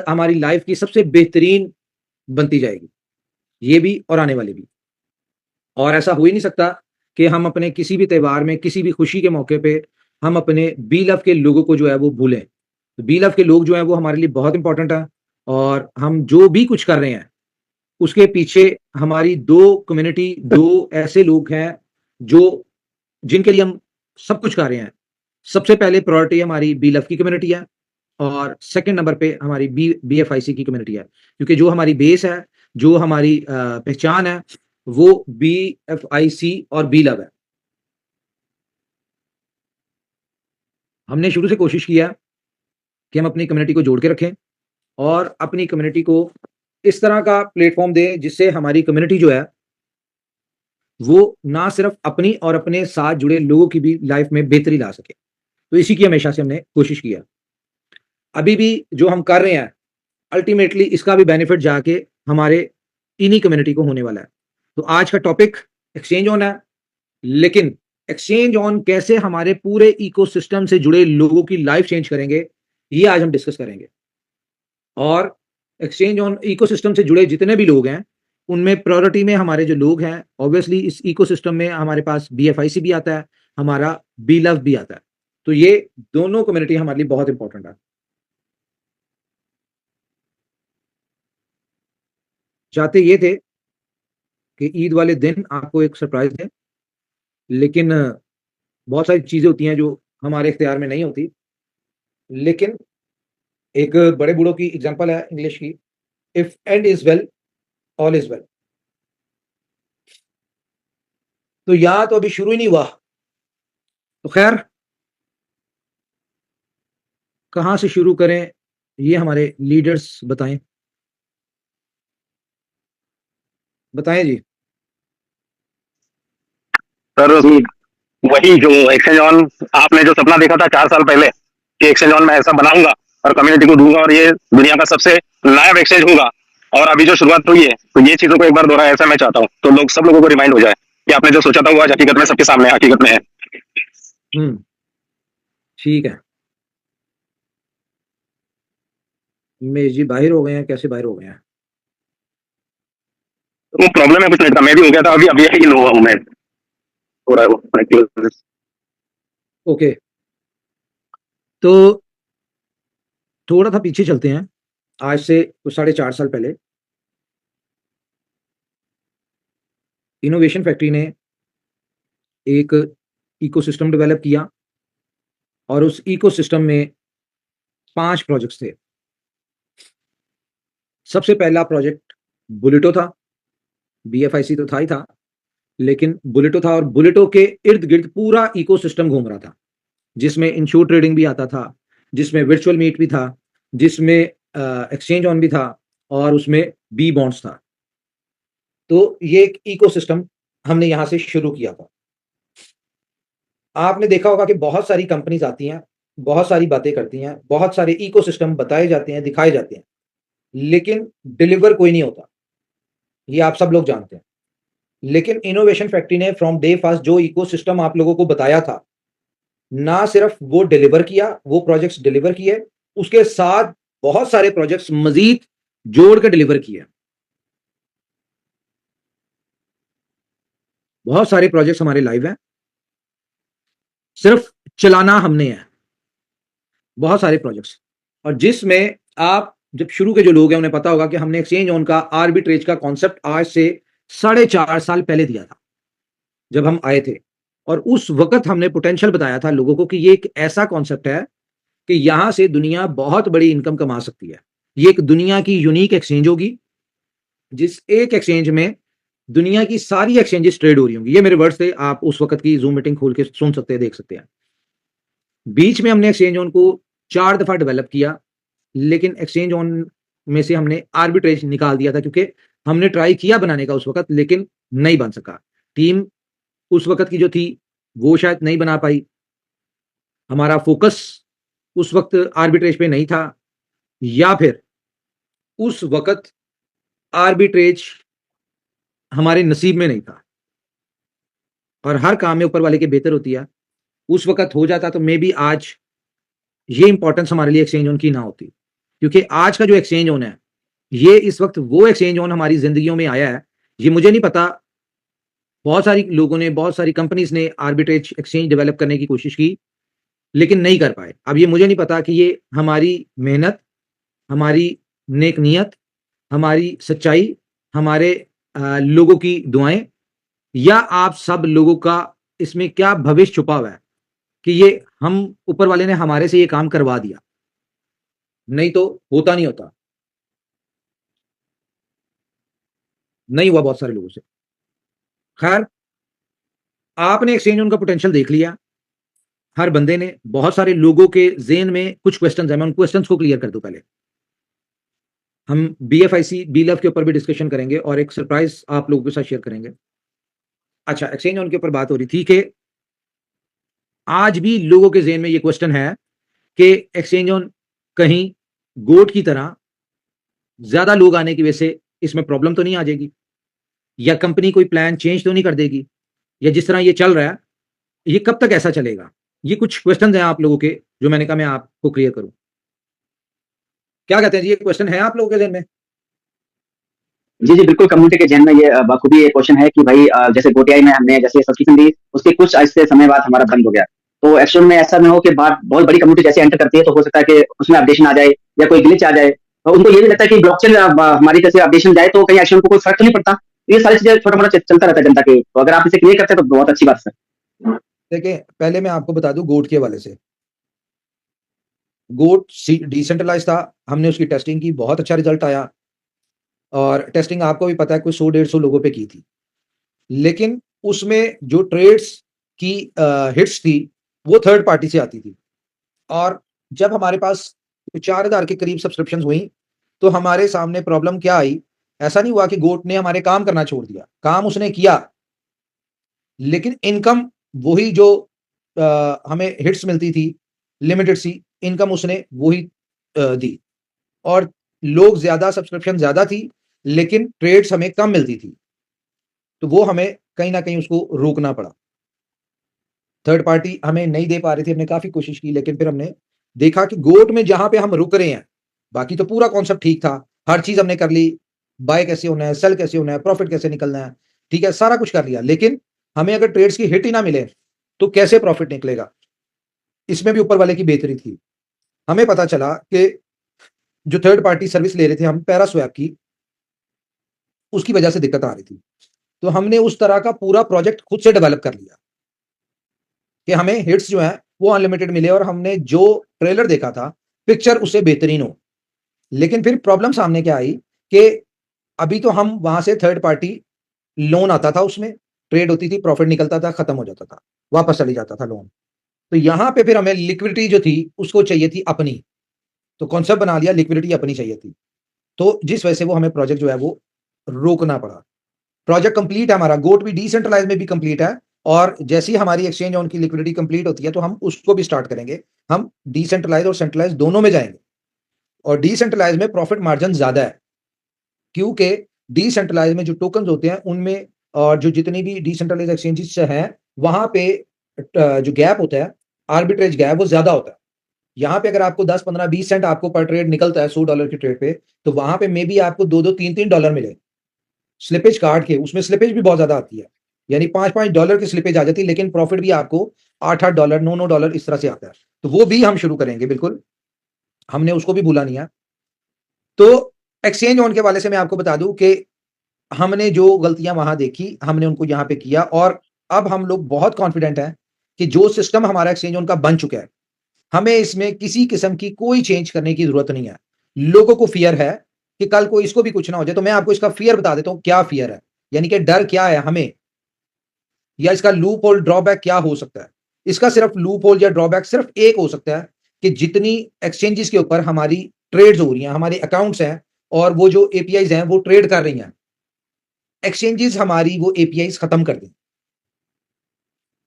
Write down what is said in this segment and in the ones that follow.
हमारी लाइफ की सबसे बेहतरीन बनती जाएगी, ये भी और आने वाले भी। और ऐसा हो ही नहीं सकता कि हम अपने किसी भी त्योहार में, किसी भी खुशी के मौके पे हम अपने बी लव के लोगों को जो है वो भूलें। तो बी लव के लोग जो हैं वो हमारे लिए बहुत इंपॉर्टेंट है, और हम जो भी कुछ कर रहे हैं उसके पीछे हमारी 2 कम्युनिटी, 2 ऐसे लोग हैं जो जिनके लिए हम सब कुछ कर रहे हैं। सबसे पहले प्रायोरिटी हमारी बी लव की कम्युनिटी है, और सेकंड नंबर पे हमारी बीएफआईसी की कम्युनिटी है, क्योंकि जो हमारी बेस है, जो हमारी पहचान है, वो बीएफआईसी और बी लव है। हमने शुरू से कोशिश किया कि हम अपनी कम्युनिटी को जोड़ के रखें और अपनी कम्युनिटी को इस तरह का प्लेटफॉर्म दें जिससे हमारी कम्युनिटी जो है वो ना सिर्फ अपनी और अपने साथ जुड़े लोगों की भी लाइफ में बेहतरी ला सके। तो इसी की हमेशा से हमने कोशिश किया। अभी भी जो हम कर रहे हैं, अल्टीमेटली इसका भी बेनिफिट जाके हमारे इन्हीं कम्युनिटी को होने वाला है। तो आज का टॉपिक एक्सचेंज ऑन है, लेकिन एक्सचेंज ऑन कैसे हमारे पूरे इकोसिस्टम से जुड़े लोगों की लाइफ चेंज करेंगे, ये आज हम डिस्कस करेंगे। और एक्सचेंज ऑन इकोसिस्टम से जुड़े जितने भी लोग हैं, उनमें प्रायोरिटी में हमारे जो लोग हैं, ऑब्वियसली इस इकोसिस्टम में हमारे पास बीएफआईसी भी आता है, हमारा बी लव भी आता है। तो ये दोनों कम्युनिटी हमारे लिए बहुत इंपॉर्टेंट है। चाहते ये थे कि ईद वाले दिन आपको एक सरप्राइज दें, लेकिन बहुत सारी चीजें होती हैं जो हमारे इख्तियार में नहीं होती। लेकिन एक बड़े बूढ़ों की एग्जांपल है इंग्लिश की, if and is well all is well. तो यहाँ तो अभी शुरू ही नहीं हुआ। तो खैर, कहाँ से शुरू करें ये हमारे लीडर्स बताएं। बताएं जी। सर वही जो एक्सचेंज ऑन, आपने जो सपना देखा था 4 साल पहले कि एक्सचेंज ऑन मैं ऐसा बनाऊंगा और कम्युनिटी को दूंगा और ये दुनिया का सबसे नायाब एक्सचेंज होगा, और अभी जो शुरुआत हुई है तो ये चीजों को एक बार दोहराए, ऐसा मैं चाहता हूँ तो लोग, सब लोगों को रिमाइंड हो जाए कि आपने जो सोचा था वो आज हकीकत में सबके सामने हकीकत में है। ठीक है। मेज जी बाहर हो गए हैं, कैसे बाहर हो गए हैं? वो प्रॉब्लम है कुछ नहीं था, मैं भी हो गया था, अभी अभी ही लो हुआ हूँ मैं, हो रहा है वो। ओके, तो थोड़ा सा पीछे चलते हैं। आज से कुछ 4.5 साल पहले इनोवेशन फैक्ट्री ने एक इकोसिस्टम डेवलप किया, और उस इकोसिस्टम में 5 प्रोजेक्ट्स थे। सबसे पहला प्रोजेक्ट बुलेटो था। बीएफआईसी तो था ही था, लेकिन बुलेटो था, और बुलेटो के इर्द गिर्द पूरा इकोसिस्टम घूम रहा था, जिसमें इंश्योर ट्रेडिंग भी आता था, जिसमें वर्चुअल मीट भी था, जिसमें एक्सचेंज ऑन भी था, और उसमें बी बॉन्ड्स था। तो ये एक इकोसिस्टम हमने यहां से शुरू किया था। आपने देखा होगा कि बहुत सारी कंपनीज आती हैं, बहुत सारी बातें करती हैं, बहुत सारे इकोसिस्टम बताए जाते हैं, दिखाए जाते हैं, लेकिन डिलीवर कोई नहीं होता। ये आप सब लोग जानते हैं। लेकिन इनोवेशन फैक्ट्री ने फ्रॉम डे फर्स्ट जो इकोसिस्टम आप लोगों को बताया था, ना सिर्फ वो डिलीवर किया, वो प्रोजेक्ट्स डिलीवर किए, उसके साथ बहुत सारे प्रोजेक्ट्स मजीद जोड़ के डिलीवर किए। बहुत सारे प्रोजेक्ट्स हमारे लाइव हैं, सिर्फ चलाना हमने है बहुत सारे प्रोजेक्ट्स। और जिसमें आप जब शुरू के जो लोग हैं उन्हें पता होगा कि हमने एक्सचेंज ऑन का आर्बिट्रेज का कॉन्सेप्ट आज से 4.5 साल पहले दिया था, जब हम आए थे। और उस वक्त हमने पोटेंशियल बताया था लोगों को कि ये एक ऐसा कॉन्सेप्ट है कि यहां से दुनिया बहुत बड़ी इनकम कमा सकती है। ये एक दुनिया की यूनिक एक्सचेंज होगी, जिस एक एक्सचेंज में दुनिया की सारी एक्सचेंजेस ट्रेड हो रही होंगी। ये मेरे वर्ड्स थे, आप उस वक्त की जूम मीटिंग खोल के सुन सकते हैं, देख सकते हैं। बीच में हमने एक्सचेंज ऑन को 4 दफा डेवलप किया, लेकिन एक्सचेंज ऑन में से हमने आर्बिट्रेज निकाल दिया था, क्योंकि हमने ट्राई किया बनाने का उस वक्त, लेकिन नहीं बन सका। टीम उस वक्त की जो थी वो शायद नहीं बना पाई, हमारा फोकस उस वक्त आर्बिट्रेज पे नहीं था, या फिर उस वक्त आर्बिट्रेज हमारे नसीब में नहीं था। और हर काम में ऊपर वाले के बेहतर होती है। उस वक्त हो जाता तो मे बी आज ये इंपॉर्टेंस हमारे लिए एक्सचेंज ऑन की ना होती। क्योंकि आज का जो एक्सचेंज ऑन है, ये इस वक्त वो एक्सचेंज ऑन हमारी जिंदगियों में आया है। ये मुझे नहीं पता, बहुत सारी लोगों ने, बहुत सारी कंपनीज ने आर्बिट्रेज एक्सचेंज डेवलप करने की कोशिश की, लेकिन नहीं कर पाए। अब ये मुझे नहीं पता कि ये हमारी मेहनत, हमारी नेक नीयत, हमारी सच्चाई, हमारे लोगों की दुआएं, या आप सब लोगों का इसमें क्या भविष्य छुपा हुआ है कि ये हम ऊपर वाले ने हमारे से ये काम करवा दिया, नहीं तो होता नहीं होता। नहीं हुआ बहुत सारे लोगों से। खैर, आपने एक्सचेंज उनका पोटेंशियल देख लिया, हर बंदे ने। बहुत सारे लोगों के जेन में कुछ क्वेश्चंस हैं, मैं उन क्वेश्चंस को क्लियर कर दूं पहले। हम BFIC BLOVE के ऊपर भी डिस्कशन करेंगे और एक सरप्राइज आप लोगों के साथ शेयर करेंगे। अच्छा, एक्सचेंज ऑन के ऊपर बात हो रही थी कि आज भी लोगों के जेन में ये क्वेश्चन है कि एक्सचेंज ऑन कहीं गोट की तरह ज्यादा लोग आने की वजह से इसमें प्रॉब्लम तो नहीं आ जाएगी, या कंपनी कोई प्लान चेंज तो नहीं कर देगी, या जिस तरह ये चल रहा है ये कब तक ऐसा चलेगा। ये कुछ क्वेश्चन हैं आप लोगों के, जो मैंने कहा मैं आपको क्लियर करूं। क्या कहते हैं जी, ये क्वेश्चन है आप लोगों के जेन में? जी, जी, बिल्कुल कम्युनिटी के जेन में ये बखूबी ये क्वेश्चन है कि भाई जैसे गोटीआई में हमने जैसे सब्सक्रिप्शन दी, उसके कुछ ऐसे समय बाद हमारा बंद हो गया। तो एक्चुअल में ऐसा ना हो कि बात बहुत बड़ी कम्युनिटी जैसे एंटर करती है, तो हो सकता है कि उसमें अपडेशन आ जाए या कोई ग्लिच आ जाए। तो उनको ये भी लगता है कि ब्लॉकचेन हमारी जैसे अपडेशन जाए तो कहीं एक्चुअल को कोई फर्क तो नहीं पड़ता। ये सारी चीजें छोटा-मोटा चलता रहता है जनता के। तो अगर आप इसे क्लियर करते हैं तो बहुत अच्छी बात है सर। देखिए, पहले मैं आपको बता दूं गोट के हवाले से। गोट डिसेंट्रलाइज था, हमने उसकी टेस्टिंग की, बहुत अच्छा रिजल्ट आया, और टेस्टिंग आपको भी पता है कोई 100-150 लोगों पे की थी। लेकिन उसमें जो ट्रेड्स की हिट्स थी वो थर्ड पार्टी से आती थी, और जब हमारे पास 4000 के करीब सब्सक्रिप्शन हुई तो हमारे सामने प्रॉब्लम क्या आई। ऐसा नहीं हुआ कि गोट ने हमारे काम करना छोड़ दिया, काम उसने किया, लेकिन इनकम वही जो हमें हिट्स मिलती थी, लिमिटेड सी इनकम उसने वही दी, और लोग ज्यादा, सब्सक्रिप्शन ज्यादा थी, लेकिन ट्रेड्स हमें कम मिलती थी। तो वो हमें कहीं ना कहीं उसको रोकना पड़ा। थर्ड पार्टी हमें नहीं दे पा रही थी, हमने काफी कोशिश की, लेकिन फिर हमने देखा कि गोट में जहां पे हम रुक रहे हैं, बाकी तो पूरा कॉन्सेप्ट ठीक था, हर चीज हमने कर ली, बाय कैसे होना है, सेल कैसे होना है, प्रॉफिट कैसे निकलना है, ठीक है, सारा कुछ कर लिया, लेकिन हमें अगर ट्रेड्स की हिट ही ना मिले तो कैसे प्रॉफिट निकलेगा। इसमें भी ऊपर वाले की बेहतरी थी। हमें पता चला कि जो थर्ड पार्टी सर्विस ले रहे थे हम पैरास्वैप की, उसकी वजह से दिक्कत आ रही थी। तो हमने उस तरह का पूरा प्रोजेक्ट खुद से डेवलप कर लिया कि हमें हिट्स जो है वो अनलिमिटेड मिले, और हमने जो ट्रेलर देखा था पिक्चर उससे बेहतरीन हो। लेकिन फिर प्रॉब्लम सामने क्या आई कि अभी तो हम वहां से थर्ड पार्टी लोन आता था, उसमें ट्रेड होती थी, प्रॉफिट निकलता था, खत्म हो जाता था, वापस चली जाता था लोन। तो यहां पे फिर हमें लिक्विडिटी जो थी उसको चाहिए थी अपनी, तो कॉन्सेप्ट बना लिया, लिक्विडिटी अपनी चाहिए थी। तो जिस वजह से वो हमें प्रोजेक्ट जो है वो रोकना पड़ा। प्रोजेक्ट कंप्लीट है हमारा, गोट भी डिसेंट्रलाइज में भी कंप्लीट है, और जैसी हमारी एक्सचेंज ऑन की लिक्विडिटी कंप्लीट होती है तो हम उसको भी स्टार्ट करेंगे। हम डिसेंट्रलाइज और सेंट्रलाइज दोनों में जाएंगे, और डिसेंट्रलाइज में प्रॉफिट मार्जिन ज्यादा है, क्योंकि डिसेंट्रलाइज में जो टोकन होते हैं उनमें, और जो जितनी भी डिसेंट्रलाइज एक्सचेंजेस हैं वहां पे जो गैप होता है, आर्बिट्रेज गैप, वो ज्यादा होता है। यहाँ पे अगर आपको 10, 15, 20 सेंट आपको पर ट्रेड निकलता है $100 की ट्रेड पे, तो वहां पे मे बी आपको 2-2, 3-3 डॉलर मिले स्लिपेज काट के। उसमें स्लिपेज भी बहुत ज्यादा आती है, यानी $5-5 की स्लिपेज आ जाती है, लेकिन प्रॉफिट भी आपको $8-8, $9-9 इस तरह से आता है। तो वो भी हम शुरू करेंगे, बिल्कुल, हमने उसको भी भूला नहीं है। तो एक्सचेंज ऑन के वाले से मैं आपको बता दूं कि हमने जो गलतियां वहां देखी हमने उनको यहां पे किया, और अब हम लोग बहुत कॉन्फिडेंट हैं कि जो सिस्टम हमारा एक्सचेंज ऑन का बन चुका है, हमें इसमें किसी किस्म की कोई चेंज करने की जरूरत नहीं है। लोगों को फियर है कि कल को इसको भी कुछ ना हो जाए, तो मैं आपको इसका फियर बता देता हूं क्या फियर है, यानी कि डर क्या है हमें, या इसका लूप होल ड्रॉबैक क्या हो सकता है। इसका सिर्फ लूप होल या ड्रॉबैक सिर्फ एक हो सकता है कि जितनी एक्सचेंजेस के ऊपर हमारी ट्रेड्स हो रही हैं, हमारे अकाउंट्स हैं, और वो जो एपीआईज हैं वो ट्रेड कर रही हैं, एक्सचेंजेस हमारी वो एपीआईज खत्म कर दें,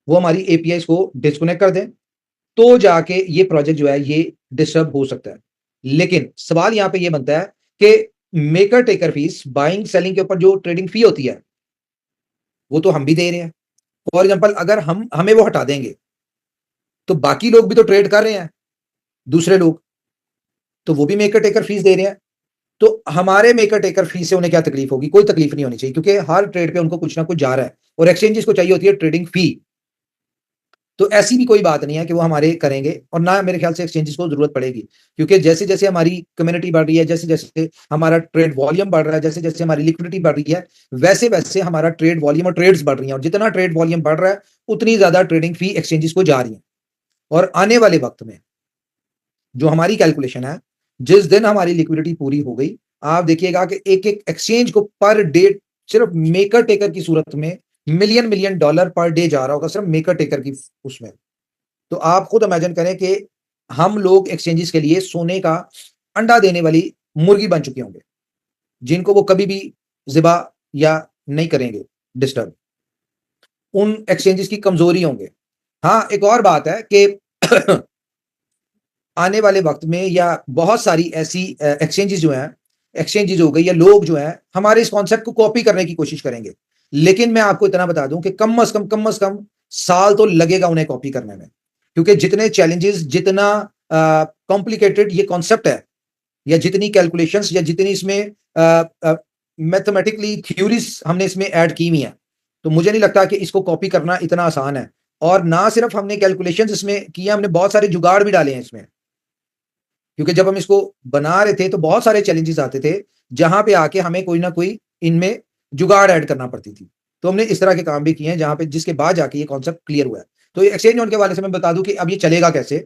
वो हमारी एपीआईज को डिस्कनेक्ट कर दें, तो जाके ये प्रोजेक्ट जो है ये डिस्टर्ब हो सकता है। लेकिन सवाल यहां पे ये बनता है कि maker taker fees, buying selling के ऊपर जो ट्रेडिंग फी होती है वो तो हम भी दे रहे हैं। फॉर एग्जांपल, अगर हमें वो हटा देंगे तो बाकी लोग भी तो ट्रेड कर रहे हैं, दूसरे लोग, तो वो भी मेकर टेकर फीस दे रहे हैं। तो हमारे मेकर टेकर फीस से उन्हें क्या तकलीफ होगी? कोई तकलीफ नहीं होनी चाहिए, क्योंकि हर ट्रेड पे उनको कुछ ना कुछ जा रहा है और एक्सचेंजेस को चाहिए होती है ट्रेडिंग फी। तो ऐसी भी कोई बात नहीं है कि वो हमारे करेंगे, और ना मेरे ख्याल से एक्सचेंजेस को जरूरत पड़ेगी, क्योंकि जैसे जैसे हमारी कम्युनिटी बढ़ रही है, जैसे जैसे हमारा ट्रेड वॉल्यूम बढ़ रहा है, जैसे जैसे हमारी लिक्विडिटी बढ़ रही है, वैसे वैसे हमारा ट्रेड वॉल्यूम और ट्रेड्स बढ़ रही हैं, और जितना ट्रेड वॉल्यूम बढ़ रहा है उतनी ज्यादा ट्रेडिंग फी एक्सचेंजेस को जा रही है। और आने वाले वक्त में जो हमारी कैलकुलेशन है, जिस दिन हमारी लिक्विडिटी पूरी हो गई, आप देखिएगा कि एक एक एक्सचेंज को पर डे सिर्फ मेकर टेकर की सूरत में million million dollar per day जा रहा होगा, सिर्फ मेकर टेकर की उसमें। तो आप खुद इमेजिन करें कि हम लोग एक्सचेंजेस के लिए सोने का अंडा देने वाली मुर्गी बन चुके होंगे, जिनको वो कभी भी ज़िबा या नहीं करेंगे डिस्टर्ब। उन एक्सचेंजेस की कमजोरी होंगे। हाँ, एक और बात है कि आने वाले वक्त में या बहुत सारी ऐसी एक्सचेंजेस जो हैं, एक्सचेंजेस हो गई या लोग जो हैं, हमारे इस कॉन्सेप्ट को कॉपी करने की कोशिश करेंगे। लेकिन मैं आपको इतना बता दूं कि कम से कम साल तो लगेगा उन्हें कॉपी करने में, क्योंकि जितने चैलेंजेस, जितना कॉम्प्लिकेटेड ये कॉन्सेप्ट है, या जितनी कैलकुलेशंस या जितनी इसमें मैथमेटिकली थ्योरीज हमने इसमें ऐड की हुई हैं, तो मुझे नहीं लगता कि इसको कॉपी करना इतना आसान है। और ना सिर्फ हमने कैलकुलेशंस इसमें किया, हमने बहुत सारे जुगाड़ भी डाले हैं इसमें, क्योंकि जब हम इसको बना रहे थे तो बहुत सारे चैलेंजेस आते थे, जहां पे आके हमें कोई ना कोई इनमें जुगाड़ ऐड करना पड़ती थी। तो हमने इस तरह के काम भी किए हैं, जहां पे जिसके बाद जाके ये कॉन्सेप्ट क्लियर हुआ है। तो ये एक्सचेंज ऑन के हवाले से मैं बता दूं कि अब ये चलेगा कैसे।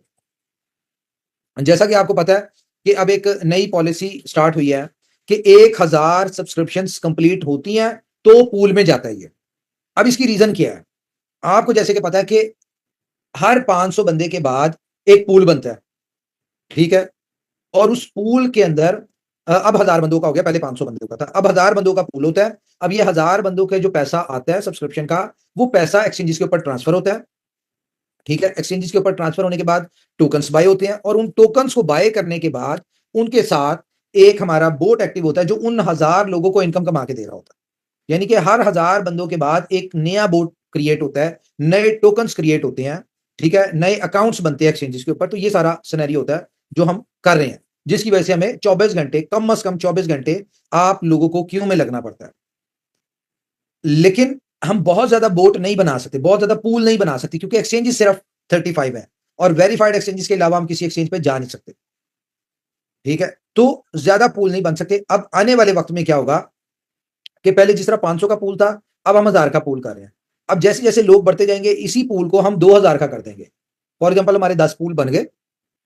जैसा कि आपको पता है कि अब एक नई पॉलिसी स्टार्ट हुई है कि 1000 सब्सक्रिप्शंस कंप्लीट होती हैं तो पूल में जाता है ये। अब इसकी रीजन क्या है? आपको जैसे कि पता है कि हर 500 बंदे के बाद एक पूल बनता है, ठीक है? और उस पूल के अंदर अब 1000 बंदों का हो गया, पहले 500 बंदों का था, अब 1000 बंदों का पूल होता है। अब ये 1000 बंदों के जो पैसा आता है सब्सक्रिप्शन का, वो पैसा एक्सचेंजेस के ऊपर ट्रांसफर होता है, ठीक है? एक्सचेंजेस के ऊपर ट्रांसफर होने के बाद टोकन्स बाय होते हैं, और उन टोकन्स को बाय करने के बाद उनके साथ एक हमारा बोट एक्टिव होता है, जो उन 1000 लोगों को इनकम कमा के दे रहा होता है। यानी कि हर 1000 बंदों के बाद एक नया बोट क्रिएट होता है, नए टोकन्स क्रिएट होते हैं, ठीक है? नए अकाउंट्स बनते हैं एक्सचेंजेस के ऊपर। तो ये सारा सिनेरियो होता है जो हम कर रहे हैं, जिसकी वजह से हमें 24 घंटे, कम से कम 24 घंटे आप लोगों को क्यू में लगना पड़ता है। लेकिन हम बहुत ज्यादा बोट नहीं बना सकते, बहुत ज्यादा पूल नहीं बना सकते, क्योंकि एक्सचेंजेस सिर्फ 35 है, और वेरीफाइड एक्सचेंजेस के अलावा हम किसी एक्सचेंज पे जा नहीं सकते, ठीक है? तो ज्यादा पूल नहीं बन सकते। अब आने वाले वक्त में क्या होगा कि पहले जिस तरह 500 का पूल था, अब हम 1000 का पूल कर रहे हैं। अब जैसे जैसे लोग बढ़ते जाएंगे, इसी पूल को हम 2000 का कर देंगे। फॉर एग्जाम्पल हमारे 10 पूल बन गए,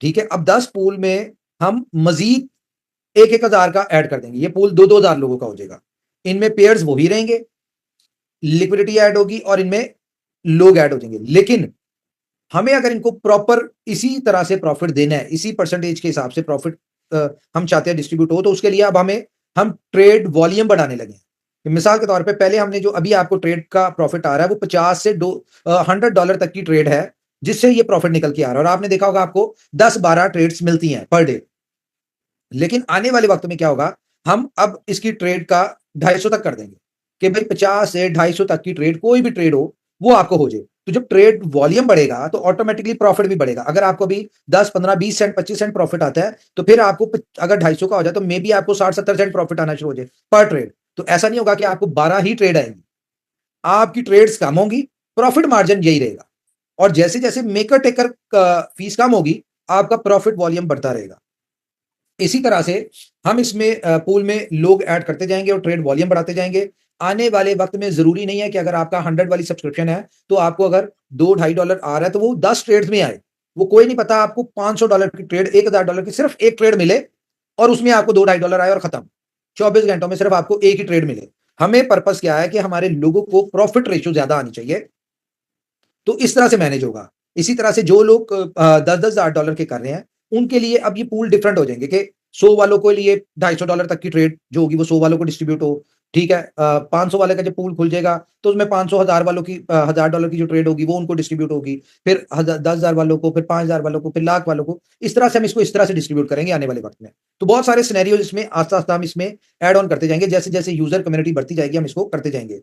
ठीक है? अब 10 पूल में हम मजीद 1000 का ऐड कर देंगे, ये पूल 2000 लोगों का हो जाएगा। इनमें पेयर्स वही रहेंगे, लिक्विडिटी ऐड होगी, और इनमें लोग ऐड हो जाएंगे। लेकिन हमें अगर इनको प्रॉपर इसी तरह से प्रॉफिट देना है, इसी परसेंटेज के हिसाब से प्रॉफिट हम चाहते हैं डिस्ट्रीब्यूट हो, तो उसके लिए अब हम ट्रेड वॉल्यूम बढ़ाने लगे हैं। मिसाल के तौर पे पहले हमने जो अभी आपको ट्रेड का प्रॉफिट आ रहा है, वो 50 से $100 तक की ट्रेड है, जिससे ये प्रॉफिट निकल के आ रहा है। और आपने देखा होगा आपको 10-12 ट्रेड्स मिलती हैं पर डे। लेकिन आने वाले वक्त में क्या होगा, हम अब इसकी ट्रेड का 250 तक कर देंगे, कि भाई 50 से 250 तक की ट्रेड, कोई भी ट्रेड हो वो आपको हो जाए। तो जब ट्रेड वॉल्यूम बढ़ेगा तो ऑटोमेटिकली प्रॉफिट भी बढ़ेगा। अगर आपको भी 10, 15, 20 सेंट, 25 सेंट प्रॉफिट आता है, तो फिर आपको अगर 250 का हो जाए, तो मे बी आपको 60-70 सेंट प्रॉफिट आना शुरू हो जाए पर ट्रेड। तो ऐसा नहीं होगा कि आपको 12 ही ट्रेड आएंगी, आपकी ट्रेड्स कम होंगी, प्रॉफिट मार्जिन यही रहेगा। और जैसे जैसे मेकर टेकर फीस कम होगी, आपका प्रॉफिट वॉल्यूम बढ़ता रहेगा। इसी तरह से हम इसमें पूल में लोग ऐड करते जाएंगे और ट्रेड वॉल्यूम बढ़ाते जाएंगे। आने वाले वक्त में जरूरी नहीं है कि अगर आपका 100 वाली सब्सक्रिप्शन है, तो आपको अगर $2-2.5 आ रहा है, तो वो 10 ट्रेड्स में आए। वो कोई नहीं पता, आपको $500 की ट्रेड, $1000 की सिर्फ एक ट्रेड मिले, और उसमें आपको $2-2.5 आए और खत्म। 24 घंटों में सिर्फ आपको एक ही ट्रेड मिले। हमें पर्पस क्या है कि हमारे लोगों को प्रॉफिट रेशियो ज्यादा आनी चाहिए, तो इस तरह से मैनेज होगा। इसी तरह से जो लोग $10-10 के कर रहे हैं, उनके लिए अब ये पूल डिफरेंट हो जाएंगे कि 100 वालों के लिए $250 तक की ट्रेड जो होगी वो 100 वालों को डिस्ट्रीब्यूट हो, ठीक है? 500 वाले का जब पूल खुल जाएगा, तो उसमें 500 1000 वालों की $1000 की जो ट्रेड होगी वो उनको डिस्ट्रीब्यूट होगी, फिर 10,000 वालों को, फिर 5000 वालों को, फिर लाख वालों को। इस तरह से हम इसको इस तरह से डिस्ट्रीब्यूट करेंगे आने वाले वक्त में। तो बहुत सारे सिनेरियो इसमें आस्ता आस्ता हम इसमें ऐड ऑन करते जाएंगे, जैसे जैसे यूजर कम्युनिटी बढ़ती जाएगी हम इसको करते जाएंगे।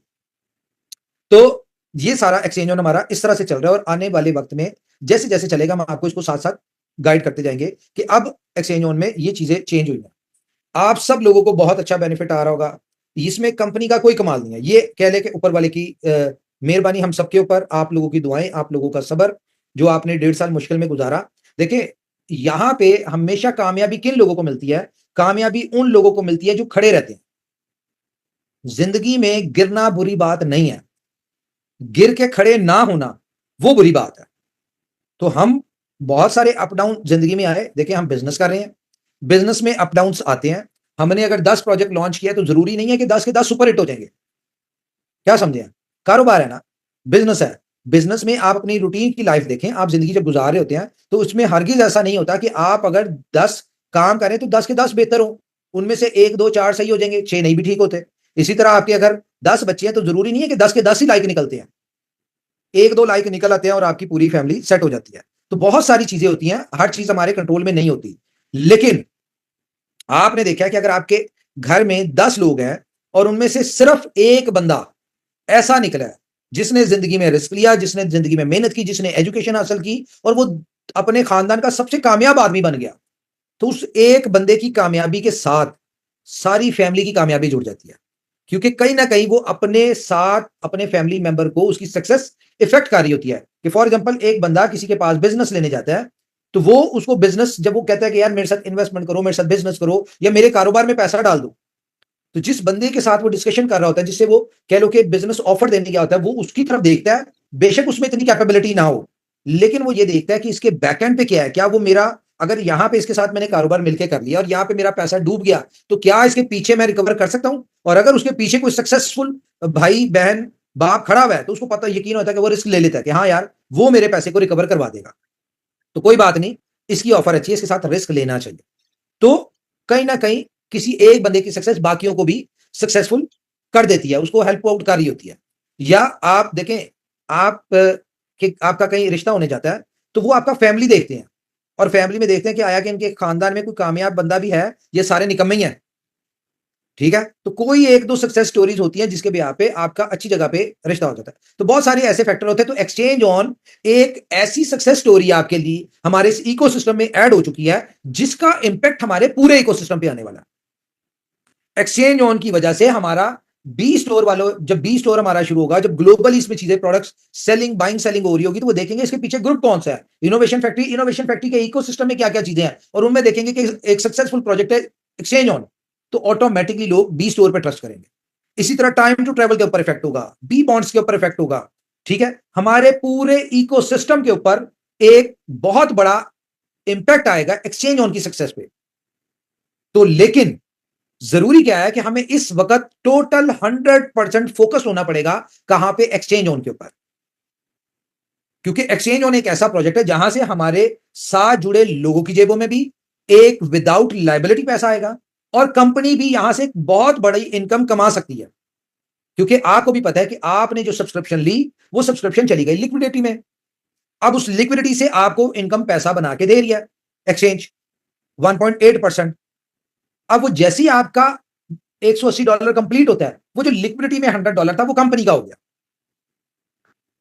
तो ये सारा एक्सचेंज ऑन हमारा इस तरह से चल रहा है, और आने वाले वक्त में जैसे जैसे चलेगा, मैं आपको इसको साथ साथ गाइड करते जाएंगे कि अब एक्सचेंज ऑन में ये चीजें चेंज हुई हैं। आप सब लोगों को बहुत अच्छा बेनिफिट आ रहा होगा, इसमें कंपनी का कोई कमाल नहीं है, ये कह ले कि ऊपर वाले की मेहरबानी हम सबके ऊपर, आप लोगों की दुआएं, आप लोगों का सब्र, जो आपने 1.5 साल मुश्किल में गुजारा। देखिए यहां पे हमेशा कामयाबी किन लोगों को मिलती है? कामयाबी उन लोगों को मिलती है जो खड़े रहते हैं। जिंदगी में गिरना बुरी बात नहीं है, गिर के खड़े ना होना वो बुरी बात है। तो हम बहुत सारे अप डाउन जिंदगी में आए। देखिए हम बिजनेस कर रहे हैं, बिजनेस में अप डाउन आते हैं। हमने अगर 10 प्रोजेक्ट लॉन्च किया तो जरूरी नहीं है कि 10 के 10 सुपर हिट हो जाएंगे। क्या समझे? कारोबार है ना, बिजनेस है। बिजनेस में आप अपनी रूटीन की लाइफ देखें, आप जिंदगी जब गुजार रहे होते हैं तो उसमें हरगिज ऐसा नहीं होता कि आप अगर 10 काम करें तो 10 के 10 बेहतर हो, उनमें से 1 2 4 सही हो जाएंगे, 6 नहीं भी ठीक होते। इसी तरह आपके अगर 10 बच्चे हैं तो जरूरी नहीं है कि 10 के 10 ही लाइक निकलते हैं, 1 2 लाइक निकल आते हैं और आपकी पूरी फैमिली सेट हो जाती है। तो बहुत सारी चीजें होती हैं, हर चीज हमारे कंट्रोल में नहीं होती। लेकिन आपने देखा कि अगर आपके घर में 10 लोग हैं और उनमें से सिर्फ एक बंदा ऐसा निकला है जिसने जिंदगी में रिस्क लिया, जिसने जिंदगी में मेहनत की, जिसने एजुकेशन हासिल की और वो अपने खानदान का सबसे कामयाब आदमी बन गया, तो उस एक बंदे की कामयाबी के साथ सारी फैमिली की कामयाबी जुड़ जाती है। क्योंकि कहीं ना कहीं वो अपने साथ अपने फैमिली मेंबर को उसकी सक्सेस इफेक्ट कर रही होती है। कि फॉर एग्जांपल एक बंदा किसी के पास बिजनेस लेने जाता है तो वो उसको बिजनेस जब वो कहता है कि यार मेरे साथ इन्वेस्टमेंट करो, मेरे साथ बिजनेस करो या मेरे कारोबार में पैसा डाल दो, तो जिस बंदे के साथ वो डिस्कशन कर रहा होता है, जिससे वो कह लो कि बिजनेस ऑफर देने गया होता है, वो उसकी तरफ देखता है। बेशक उसमें इतनी कैपेबिलिटी ना हो, लेकिन वो ये देखता है कि इसके बैकएंड पे क्या है। क्या वो मेरा, अगर यहां पे इसके साथ मैंने कारोबार मिलकर कर लिया और यहां पे मेरा पैसा डूब गया तो क्या इसके पीछे मैं रिकवर कर सकता हूं? और अगर उसके पीछे कोई सक्सेसफुल भाई बहन बाप खड़ा हुआ है तो उसको पता यकीन होता है कि वो रिस्क ले लेता है कि हाँ यार वो मेरे पैसे को रिकवर करवा देगा, तो कोई बात नहीं, इसकी ऑफर अच्छी है, इसके साथ रिस्क लेना चाहिए। तो कहीं ना कहीं किसी एक बंदे की सक्सेस बाकियों को भी सक्सेसफुल कर देती है, उसको हेल्प आउट कर रही होती है। या आप देखें, आप कि आपका कहीं रिश्ता होने जाता है तो वो आपका फैमिली देखते हैं और फैमिली में देखते हैं कि आया कि इनके खानदान में कोई कामयाब बंदा भी है, ये सारे निकम्मे ही हैं। ठीक है, तो कोई एक दो सक्सेस स्टोरीज होती हैं जिसके ब्याह पे आपका अच्छी जगह पे रिश्ता हो जाता है। तो बहुत सारे ऐसे फैक्टर होते हैं। तो एक्सचेंज ऑन एक ऐसी सक्सेस स्टोरी आपके लिए हमारे इस इकोसिस्टम में ऐड हो चुकी है जिसका इंपैक्ट हमारे पूरे इकोसिस्टम पे आने वाला है। एक्सचेंज ऑन की वजह से हमारा बी स्टोर वालों, जब बी स्टोर हमारा शुरू होगा, जब ग्लोबली इसमें चीजें प्रोडक्ट्स सेलिंग बाइंग सेलिंग हो रही होगी, तो वो देखेंगे इसके पीछे ग्रुप कौन सा है। इनोवेशन फैक्ट्री के इकोसिस्टम में क्या क्या चीजें हैं और उनमें देखेंगे कि एक सक्सेसफुल प्रोजेक्ट है एक्सचेंज ऑन, तो ऑटोमेटिकली लोग बी स्टोर पे ट्रस्ट करेंगे। इसी तरह टाइम टू ट्रेवल के ऊपर इफेक्ट होगा, बी बॉन्ड्स के ऊपर इफेक्ट होगा। ठीक है, हमारे पूरे इकोसिस्टम के ऊपर एक बहुत बड़ा इंपैक्ट आएगा एक्सचेंज ऑन की सक्सेस पे। तो लेकिन जरूरी क्या है कि हमें इस वक्त टोटल 100% फोकस होना पड़ेगा कहां पे? एक्सचेंज ऑन के ऊपर। क्योंकि एक्सचेंज ऑन एक ऐसा प्रोजेक्ट है जहां से हमारे साथ जुड़े लोगों की जेबों में भी एक विदाउट लाइबिलिटी पैसा आएगा और कंपनी भी यहां से एक बहुत बड़ी इनकम कमा सकती है। क्योंकि आपको भी पता है कि आपने जो सब्सक्रिप्शन ली वो सब्सक्रिप्शन चली गई लिक्विडिटी में, अब उस लिक्विडिटी से आपको इनकम पैसा बना के दे रही है एक्सचेंज 1.8%। अब वो जैसे ही आपका $180 कंप्लीट होता है, वो जो लिक्विडिटी में $100 था वो कंपनी का हो गया।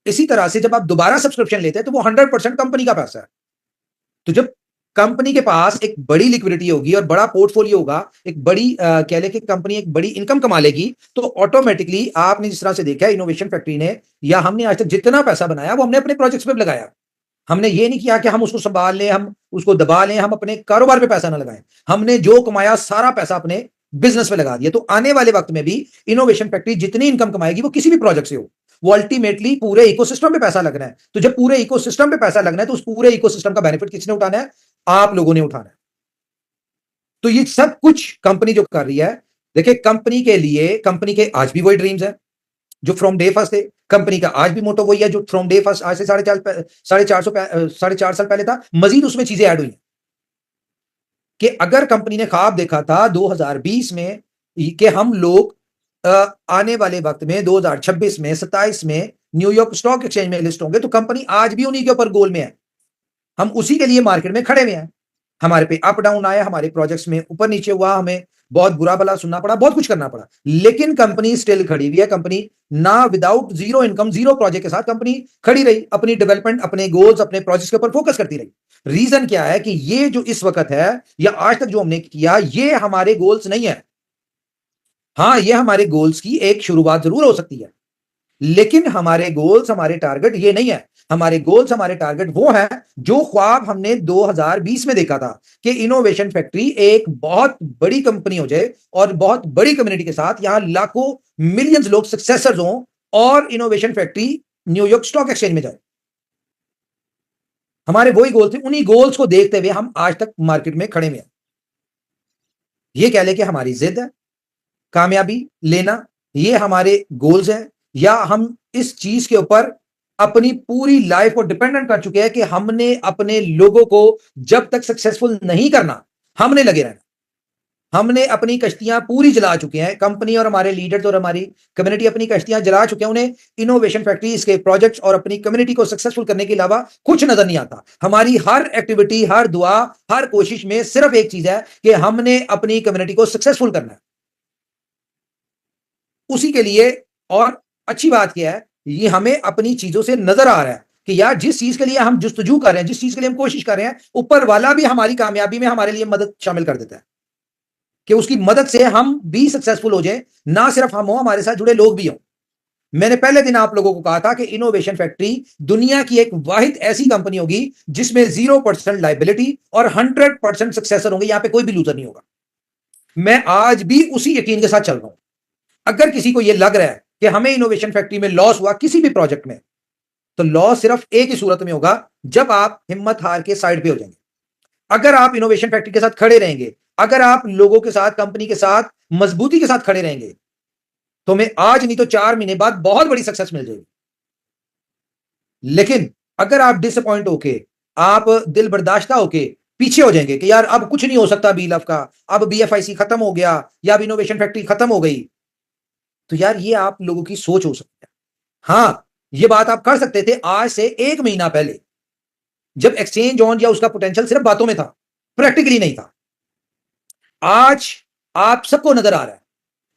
इसी तरह से जब आप दोबारा सब्सक्रिप्शन लेते हैं तो वो 100% कंपनी का पैसा है। तो जब कंपनी के पास एक बड़ी लिक्विडिटी होगी और बड़ा पोर्टफोलियो होगा, एक बड़ी कह ले कि कंपनी एक बड़ी इनकम कमा लेगी, तो ऑटोमेटिकली आपने जिस तरह से देखा इनोवेशन फैक्ट्री ने या हमने आज तक जितना पैसा बनाया वो हमने अपने प्रोजेक्ट्स पे लगाया। हमने ये नहीं किया कि हम उसको संभाल लें, हम उसको दबा लें, हम अपने कारोबार पे पैसा ना लगाएं। हमने जो कमाया सारा पैसा अपने बिजनेस में लगा दिया। तो आने वाले वक्त में भी इनोवेशन फैक्ट्री जितनी इनकम कमाएगी वो किसी भी प्रोजेक्ट से हो, वो अल्टीमेटली पूरे इकोसिस्टम पे पैसा लगना है। तो जब पूरे इकोसिस्टम पे पैसा लगना है तो उस पूरे इकोसिस्टम का बेनिफिट किसने उठाना है? आप लोगों ने उठाना है। तो ये सब कुछ कंपनी जो कर रही है, देखिए कंपनी के लिए, कंपनी के आज भी वही ड्रीम्स है जो फ्रॉम डे फर्स्ट थे। कंपनी का आज भी मोटो वही है जो फ्रॉम डे फर्स्ट आज से 4.5 साल पहले था। मजीद उसमें चीजें ऐड हुई कि अगर कंपनी ने ख्वाब देखा था 2020 में कि हम लोग आने वाले वक्त में 2026 में 27 में न्यूयॉर्क स्टॉक एक्सचेंज में लिस्ट होंगे, तो कंपनी आज भी उन्हीं के ऊपर गोल में है। हम उसी के लिए मार्केट में खड़े हुए हैं। हमारे पे अप डाउन आया, हमारे प्रोजेक्ट्स में ऊपर नीचे हुआ, हमें बहुत बुरा भला सुनना पड़ा, बहुत कुछ करना पड़ा, लेकिन कंपनी स्टिल खड़ी हुई है। कंपनी ना without zero income, zero project के साथ कंपनी खड़ी रही, अपनी डेवलपमेंट, अपने गोल्स, अपने प्रोजेक्ट्स के ऊपर फोकस करती रही। रीजन क्या है कि ये जो इस वक्त है या आज तक जो हमने किया, ये हमारे गोल्स नहीं है। हाँ, ये हमारे गोल्स की एक शुरुआत जरूर हो सकती है, लेकिन हमारे गोल्स, हमारे टारगेट ये नहीं है। हमारे गोल्स, हमारे टारगेट वो है जो ख्वाब हमने 2020 में देखा था कि इनोवेशन फैक्ट्री एक बहुत बड़ी कंपनी हो जाए और बहुत बड़ी कम्युनिटी के साथ यहां लाखों मिलियंस लोग सक्सेसर्स हों और innovation factory New York stock exchange में जाए। हमारे वही गोल थे, उन्हीं गोल्स को देखते हुए हम आज तक मार्केट में खड़े हुए हैं। ये कह ले कि हमारी जिद है, कामयाबी लेना, ये हमारे गोल्स हैं, या हम इस चीज के ऊपर अपनी पूरी लाइफ को डिपेंडेंट कर चुके हैं कि हमने अपने लोगों को जब तक सक्सेसफुल नहीं करना, हमने लगे रहना। हमने अपनी कश्तियां पूरी जला चुके हैं, कंपनी और हमारे लीडर्स और हमारी कम्युनिटी अपनी कश्तियां जला चुके हैं। उन्हें इनोवेशन फैक्ट्री, इसके प्रोजेक्ट्स और अपनी कम्युनिटी को सक्सेसफुल करने के अलावा कुछ नजर नहीं आता। हमारी हर एक्टिविटी, हर दुआ, हर कोशिश में सिर्फ एक चीज है कि हमने अपनी कम्युनिटी को सक्सेसफुल करना है। उसी के लिए, और अच्छी बात क्या है, ये हमें अपनी चीजों से नजर आ रहा है कि यार जिस चीज के लिए हम जुस्तजू कर रहे हैं, जिस चीज के लिए हम कोशिश कर रहे हैं, ऊपर वाला भी हमारी कामयाबी में हमारे लिए मदद शामिल कर देता है कि उसकी मदद से हम भी सक्सेसफुल हो जाए। ना सिर्फ हम हो, हमारे साथ जुड़े लोग भी हों। मैंने पहले दिन आप लोगों को कहा था कि इनोवेशन फैक्ट्री दुनिया की एक वाहिद ऐसी कंपनी होगी जिसमें 0% लाइबिलिटी और 100% सक्सेसर होंगे। यहां पे कोई भी लूजर नहीं होगा। मैं आज भी उसी यकीन के साथ चल रहा हूं। अगर किसी को यह लग रहा है कि हमें इनोवेशन फैक्ट्री में लॉस हुआ किसी भी प्रोजेक्ट में, तो लॉस सिर्फ एक ही सूरत में होगा, जब आप हिम्मत हार के साइड पे हो जाएंगे। अगर आप इनोवेशन फैक्ट्री के साथ खड़े रहेंगे, अगर आप लोगों के साथ, कंपनी के साथ मजबूती के साथ खड़े रहेंगे, तो हमें आज नहीं तो 4 महीने बाद बहुत बड़ी सक्सेस मिल जाएगी। लेकिन अगर आप डिसअपॉइंट होके, आप दिल बर्दाश्ता होके पीछे हो जाएंगे कि यार अब कुछ नहीं हो सकता बीलफ का, अब बीएफआईसी खत्म हो गया या अब इनोवेशन फैक्ट्री खत्म हो गई, तो यार ये आप लोगों की सोच हो सकती है। हां, ये बात आप कर सकते थे आज से 1 महीना पहले, जब एक्सचेंज ऑन या उसका पोटेंशियल सिर्फ बातों में था, प्रैक्टिकली नहीं था। आज आप सबको नजर आ रहा है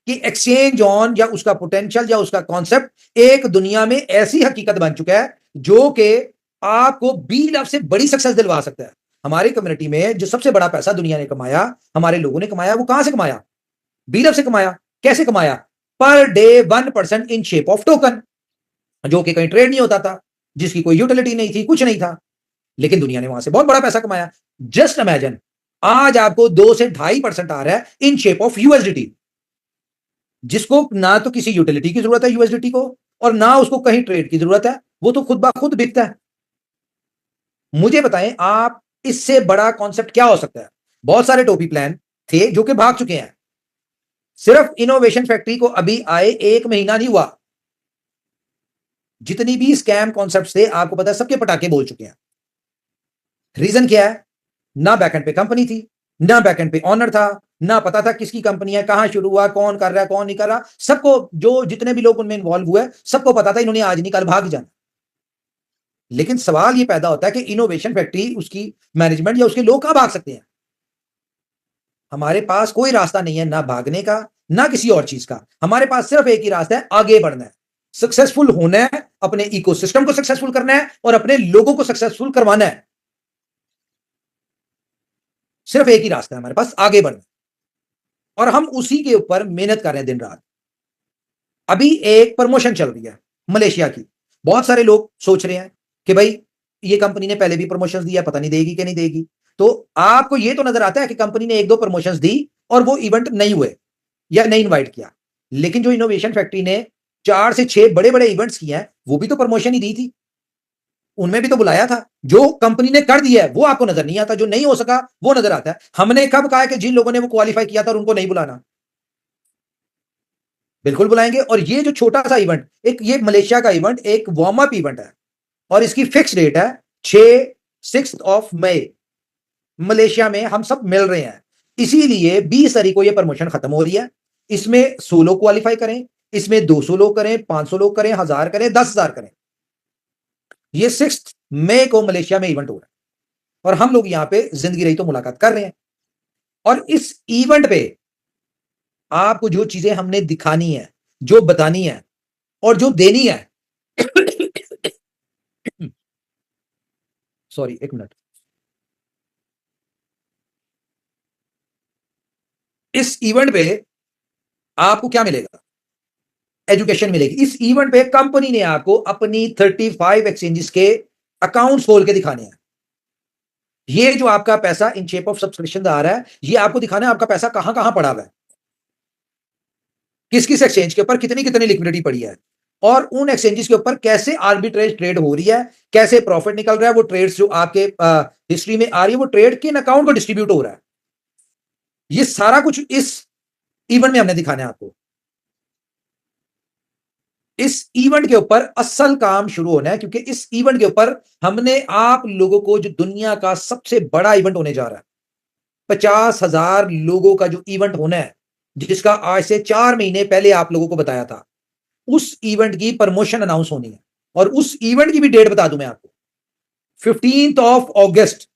कि एक्सचेंज ऑन या उसका पोटेंशियल या उसका कॉन्सेप्ट एक दुनिया में ऐसी हकीकत बन चुका है जो कि आपको B से बड़ी सक्सेस दिलवा सकता है। हमारी कम्युनिटी में जो सबसे बड़ा पैसा दुनिया ने कमाया, हमारे लोगों ने कमाया, वो कहां से कमाया? B से कमाया। कैसे कमाया? Per day 1% in shape of token, जो कि कहीं ट्रेड नहीं होता था, जिसकी कोई यूटिलिटी नहीं थी, कुछ नहीं था, लेकिन दुनिया ने वहां से बहुत बड़ा पैसा कमाया। जस्ट इमेजिन, आज आपको 2 से 2.5% आ रहा है इन शेप ऑफ यूएसडीटी, जिसको ना तो किसी यूटिलिटी की जरूरत है यूएसडीटी को, और ना उसको कहीं ट्रेड की जरूरत है, वो तो खुद ब खुद बिकता है। मुझे बताएं, आप इससे बड़ा कॉन्सेप्ट क्या हो सकता है? बहुत सारे टोपी प्लान थे जो कि भाग चुके हैं। सिर्फ इनोवेशन फैक्ट्री को अभी आए 1 महीना नहीं हुआ। जितनी भी स्कैम कॉन्सेप्ट थे, आपको पता है, सबके पटाखे बोल चुके हैं। रीजन क्या है? ना बैकएंड पे कंपनी थी, ना बैकएंड पे ऑनर था, ना पता था किसकी कंपनी है, कहां शुरू हुआ, कौन कर रहा है, कौन नहीं कर रहा। सबको, जो जितने भी लोग उनमें इन्वॉल्व हुए, सबको पता था इन्होंने आज नहीं कल भाग जाना। लेकिन सवाल यह पैदा होता है कि इनोवेशन फैक्ट्री, उसकी मैनेजमेंट या उसके लोग कहां भाग सकते हैं? हमारे पास कोई रास्ता नहीं है, ना भागने का, ना किसी और चीज का। हमारे पास सिर्फ एक ही रास्ता है, आगे बढ़ना है, सक्सेसफुल होना है, अपने इकोसिस्टम को सक्सेसफुल करना है और अपने लोगों को सक्सेसफुल करवाना है। सिर्फ एक ही रास्ता है हमारे पास, आगे बढ़ना, और हम उसी के ऊपर मेहनत कर रहे हैं दिन रात। अभी एक प्रमोशन चल रही है मलेशिया की। बहुत सारे लोग सोच रहे हैं कि भाई ये कंपनी ने पहले भी प्रमोशंस दिया, पता नहीं देगी कि नहीं देगी। तो आपको ये तो नजर आता है कि कंपनी ने 1-2 प्रमोशंस दी और वो इवेंट नहीं हुए या नहीं इनवाइट किया। लेकिन जो इनोवेशन फैक्ट्री ने 4 से 6 बड़े-बड़े इवेंट्स किए हैं, वो भी तो प्रमोशन ही दी थी। उनमें भी तो बुलाया था। जो कंपनी ने कर दिया है वो आपको नजर नहीं आता, जो नहीं हो सका वो नजर आता है। हमने कब कहा है कि जिन लोगों ने वो क्वालिफाई किया था और उनको नहीं बुलाना? बिल्कुल बुलाएंगे। और ये जो छोटा सा इवेंट, एक ये मलेशिया का इवेंट एक वार्म अप इवेंट है और इसकी फिक्स डेट है 6 मई। मलेशिया में हम सब मिल रहे हैं, इसीलिए 20 तारीख को ये प्रमोशन खत्म हो रही है। इसमें 100 लोग क्वालिफाई करें, इसमें 200 लोग करें, 500 लोग करें, 1000 करें, 10,000 करें। ये 6 मई को मलेशिया में इवेंट हो रहा है और हम लोग यहां पे जिंदगी रही तो मुलाकात कर रहे हैं। और इस इवेंट पे आपको जो चीजें हमने दिखानी है, जो बतानी है और जो देनी है, सॉरी एक मिनट, इस इवेंट पे आपको क्या मिलेगा? एजुकेशन मिलेगी। इस इवेंट पे कंपनी ने आपको अपनी 35 एक्सचेंजेस के अकाउंट्स खोल के दिखाने हैं। ये जो आपका पैसा इन शेप ऑफ सब्सक्रिप्शन आ रहा है, ये आपको दिखाना है आपका पैसा कहां कहां पड़ा हुआ है, किस किस एक्सचेंज के ऊपर कितनी कितनी लिक्विडिटी पड़ी है, और उन एक्सचेंजेस के ऊपर कैसे आर्बिट्रेज ट्रेड हो रही है, कैसे प्रॉफिट निकल रहा है, वो ट्रेड्स जो आपके हिस्ट्री में आ रही है, वो ट्रेड किन अकाउंट को डिस्ट्रीब्यूट हो रहा है, ये सारा कुछ इस इवेंट में हमने दिखाना है आपको। इस इवेंट के ऊपर असल काम शुरू होना है, क्योंकि इस इवेंट के ऊपर हमने आप लोगों को, जो दुनिया का सबसे बड़ा इवेंट होने जा रहा है, 50,000 लोगों का जो इवेंट होना है, जिसका आज से 4 महीने पहले आप लोगों को बताया था, उस इवेंट की प्रमोशन अनाउंस होनी है। और उस इवेंट की भी डेट बता दूं मैं आपको, 15th ऑफ अगस्त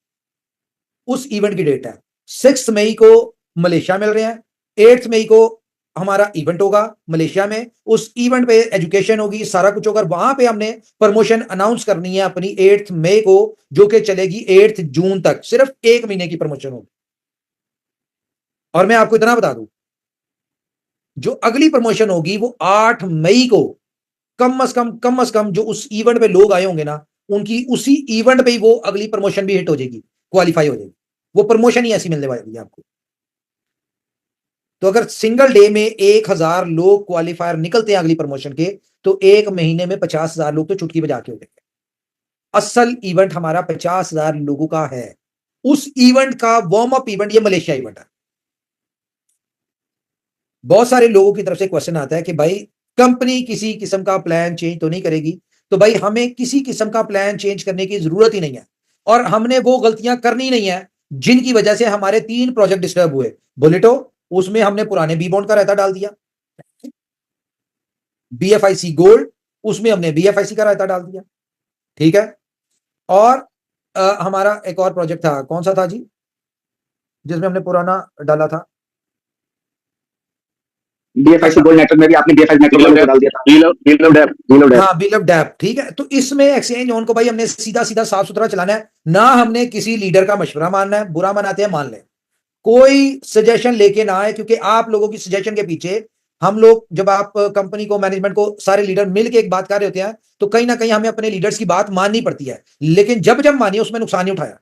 उस इवेंट की डेट है। 6 मई को मलेशिया मिल रहे हैं, 8 मई को हमारा इवेंट होगा मलेशिया में, उस इवेंट पे एजुकेशन होगी, सारा कुछ होगा, वहां पे हमने प्रमोशन अनाउंस करनी है अपनी 8 मई को, जो कि चलेगी 8 जून तक, सिर्फ 1 महीने की प्रमोशन होगी। और मैं आपको इतना बता दूं, जो अगली प्रमोशन होगी वो 8 मई को, कम से कम जो उस इवेंट पे लोग आए होंगे ना, उनकी उसी इवेंट पे ही वो अगली प्रमोशन भी हिट हो जाएगी, क्वालिफाई हो जाएगी। वो प्रमोशन ही ऐसी मिलने वाली है आपको। तो अगर सिंगल डे में 1,000 लोग क्वालिफायर निकलते हैं अगली प्रमोशन के, तो 1 महीने में 50,000 लोग तो चुटकी बजा के हो जाएंगे। असल इवेंट हमारा 50,000 लोगों का है। उस इवेंट का वार्म अप इवेंट ये मलेशिया इवेंट है। बहुत सारे लोगों की तरफ से क्वेश्चन आता है कि भाई कंपनी किसी किस्म का प्लान चेंज तो नहीं करेगी? तो भाई हमें किसी किस्म का प्लान चेंज करने की जरूरत ही नहीं है, और हमने वो गलतियां करनी नहीं है जिनकी वजह से हमारे 3 प्रोजेक्ट डिस्टर्ब हुए। बुलेटो, उसमें हमने पुराने बी बॉन्ड का रायता डाल दिया। बीएफआईसी गोल्ड, उसमें हमने बीएफआईसी का रायता डाल दिया। ठीक है। और हमारा एक और प्रोजेक्ट था, कौन सा था जी, जिसमें हमने पुराना डाला था? बीएफआईसी गोल्ड नेटवर्क में भी आपने बीएफआईसी नेटवर्क को डाल दिया था। हाँ, बिल ऑफ डेप्थ। ठीक है। तो इसमें एक्सचेंज ऑन को भाई हमने सीधा सीधा साफ सुथरा चलाना है, ना हमने किसी लीडर का मशवरा मानना है। बुरा मनाते हैं मान लें, कोई सजेशन लेके ना आए, क्योंकि आप लोगों की सजेशन के पीछे हम लोग, जब आप कंपनी को, मैनेजमेंट को, सारे लीडर मिलकर एक बात कर रहे होते हैं, तो कहीं ना कहीं हमें अपने लीडर्स की बात माननी पड़ती है। लेकिन जब जब मानी उसमें नुकसान नहीं उठाया।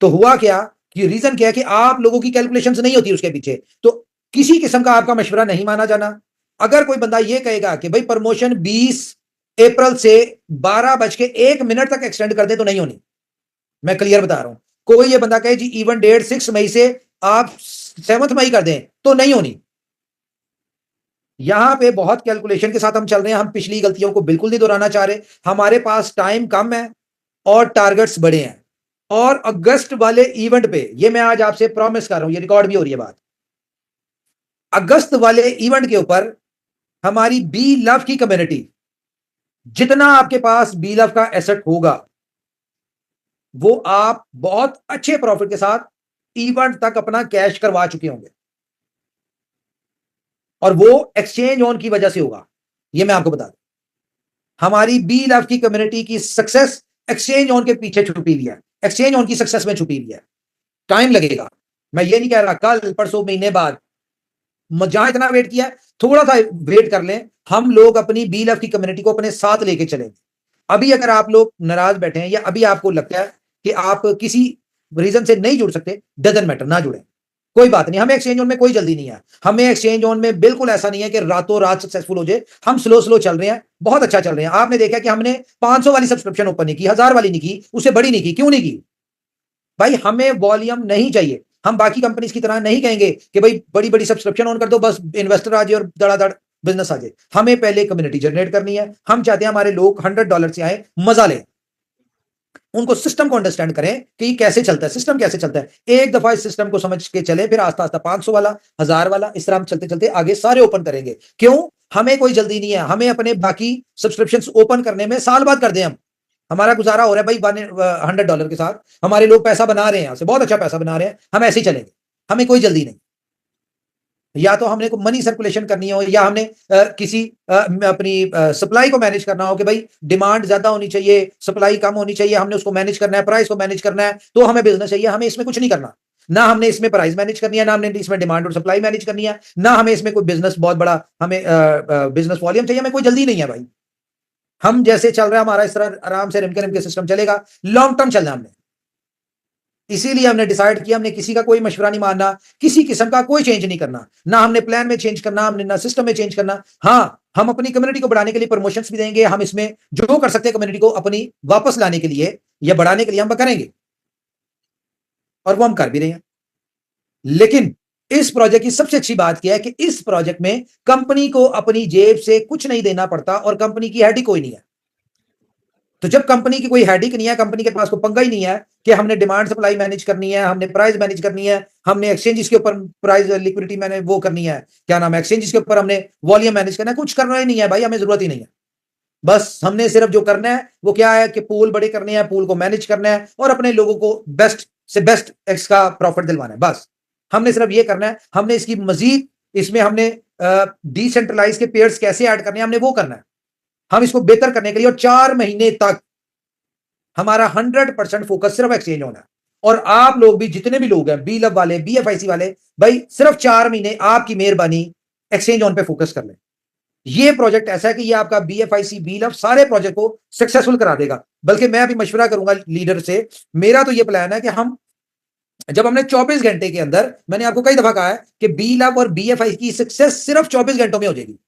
तो हुआ क्या कि रीजन क्या है कि आप लोगों की कैलकुलेशंस नहीं होती उसके पीछे, तो किसी किस्म का आपका मशवरा नहीं माना जाना। अगर कोई बंदा ये कहेगा कि भाई प्रमोशन 20 अप्रैल से 12:01 तक एक्सटेंड कर दे, तो नहीं होनी। मैं क्लियर बता रहा हूं। कोई ये बंदा कहे जी इवन डेट 6 मई से आप 7 मई कर दें, तो नहीं होनी। यहां पे बहुत कैलकुलेशन के साथ हम चल रहे हैं। हम पिछली गलतियों को बिल्कुल नहीं दोहराना चाह रहे। हमारे पास टाइम कम है और टारगेट्स बड़े हैं। और अगस्त वाले इवेंट पे, ये मैं आज आपसे प्रॉमिस कर रहा हूं, ये रिकॉर्ड भी हो रही है बात, अगस्त वाले इवेंट के ऊपर हमारी बी लव की कम्युनिटी, जितना आपके पास बी लव का एसेट होगा, वो आप बहुत अच्छे प्रॉफिट के साथ इवेंट तक अपना कैश करवा चुके होंगे, और वो एक्सचेंज ऑन की वजह से होगा। ये मैं आपको बता दूं, हमारी बी लव की कम्युनिटी की सक्सेस एक्सचेंज ऑन के पीछे छुपी हुई है, एक्सचेंज ऑन की सक्सेस में छुपी हुई है। टाइम लगेगा, मैं ये नहीं कह रहा कल परसों महीने बाद। जहां इतना वेट किया, थोड़ा सा वेट कर लें। हम लोग अपनी बी लव की कम्युनिटी को अपने साथ लेके चलेंगे। अभी अगर आप लोग नाराज बैठे हैं, या अभी आपको लगता है कि आप किसी रीजन से नहीं जुड़ सकते, डजंट मैटर, ना जुड़े, कोई बात नहीं। हमें एक्सचेंज ऑन में कोई जल्दी नहीं है। हमें एक्सचेंज ऑन में बिल्कुल ऐसा नहीं है कि रातों रात सक्सेसफुल हो जाए। हम स्लो स्लो चल रहे हैं, बहुत अच्छा चल रहे हैं। आपने देखा कि हमने 500 वाली सब्सक्रिप्शन ओपन नहीं की, 1000 वाली नहीं की, उससे बड़ी नहीं की। क्यों नहीं की? भाई हमें वॉल्यूम नहीं चाहिए। हम बाकी कंपनीज की तरह नहीं कहेंगे कि भाई बड़ी बड़ी सब्सक्रिप्शन ऑन कर दो, बस इन्वेस्टर आ जाए और धड़ाधड़ बिजनेस आ जाए। हमें पहले कम्युनिटी जनरेट करनी है। हम चाहते हैं हमारे लोग $100 से आए, मजा लें, उनको सिस्टम को अंडरस्टैंड करें कि ये कैसे चलता है, सिस्टम कैसे चलता है। एक दफा इस सिस्टम को समझ के चले, फिर आस्ता आस्ता 500 वाला, 1000 वाला, इस तरह हम चलते चलते आगे सारे ओपन करेंगे। क्यों? हमें कोई जल्दी नहीं है। हमें अपने बाकी सब्सक्रिप्शन ओपन करने में साल बाद कर दें हम। हमारा गुजारा हो रहा है भाई $100 के साथ, हमारे लोग पैसा बना रहे हैं, यहां से बहुत अच्छा पैसा बना रहे हैं। हम ऐसे ही चलेंगे, हमें कोई जल्दी नहीं। या तो हमने को मनी सर्कुलेशन करनी हो, या हमने किसी अपनी सप्लाई को मैनेज करना हो कि भाई डिमांड ज्यादा होनी चाहिए, सप्लाई कम होनी चाहिए, हमने उसको मैनेज करना है, प्राइस को मैनेज करना है, तो हमें बिजनेस चाहिए। हमें इसमें कुछ नहीं करना, ना हमने इसमें प्राइस मैनेज करनी है, ना हमने इसमें डिमांड और सप्लाई मैनेज करनी है, ना हमें इसमें कोई बिजनेस बहुत बड़ा हमें बिजनेस वॉल्यूम चाहिए। हमें कोई जल्दी नहीं है भाई, हम जैसे चल रहा है हमारा इस तरह आराम से रिम के सिस्टम चलेगा, लॉन्ग टर्म चलना हमने। इसीलिए हमने डिसाइड किया हमने किसी का कोई मशवरा नहीं मानना, किसी किस्म का कोई चेंज नहीं करना, ना हमने प्लान में चेंज करना, हमने ना सिस्टम में चेंज करना। हाँ, हम अपनी कम्युनिटी को बढ़ाने के लिए प्रमोशंस भी देंगे, हम इसमें जो कर सकते हैं कम्युनिटी को अपनी वापस लाने के लिए या बढ़ाने के लिए हम करेंगे, और वो हम कर भी रहे हैं। लेकिन इस प्रोजेक्ट की सबसे अच्छी बात क्या है कि इस प्रोजेक्ट में कंपनी को अपनी जेब से कुछ नहीं देना पड़ता, और कंपनी की हेड कोई नहीं है। तो जब कंपनी की कोई हेडिक नहीं है, कंपनी के पास कोई पंगा ही नहीं है कि हमने डिमांड सप्लाई मैनेज करनी है, हमने प्राइस मैनेज करनी है, हमने एक्सचेंजेस के ऊपर प्राइस लिक्विडिटी मैंने वो करनी है, क्या नाम है, एक्सचेंजेस के ऊपर हमने वॉल्यूम मैनेज करना है, कुछ करना ही नहीं है भाई, हमें जरूरत ही नहीं है। बस हमने सिर्फ जो करना है वो क्या है कि पूल बड़े करने हैं, पूल को मैनेज करना है, और अपने लोगों को बेस्ट से बेस्ट एक्स का प्रॉफिट दिलवाना है। बस हमने सिर्फ ये करना है। हमने इसकी मजीद इसमें हमने डिसेंट्रलाइज के पेयर्स कैसे ऐड करने हैं, हमने वो करना है। हम इसको बेहतर करने के लिए, और 4 महीने तक हमारा 100% फोकस सिर्फ एक्सचेंज होना है। और आप लोग भी, जितने भी लोग हैं, बी लब वाले, BFIC वाले, भाई सिर्फ 4 महीने आपकी मेहरबानी एक्सचेंज ऑन पे फोकस कर लें। ये प्रोजेक्ट ऐसा है कि ये आपका BFIC, बी लब सारे प्रोजेक्ट को सक्सेसफुल करा देगा। बल्कि मैं भी मशवरा करूंगा लीडर से, मेरा तो ये प्लान है कि हम जब हमने 24 घंटे के अंदर, मैंने आपको कई दफा कहा है कि बी लब और BFIC की सक्सेस सिर्फ 24 घंटों में हो जाएगी।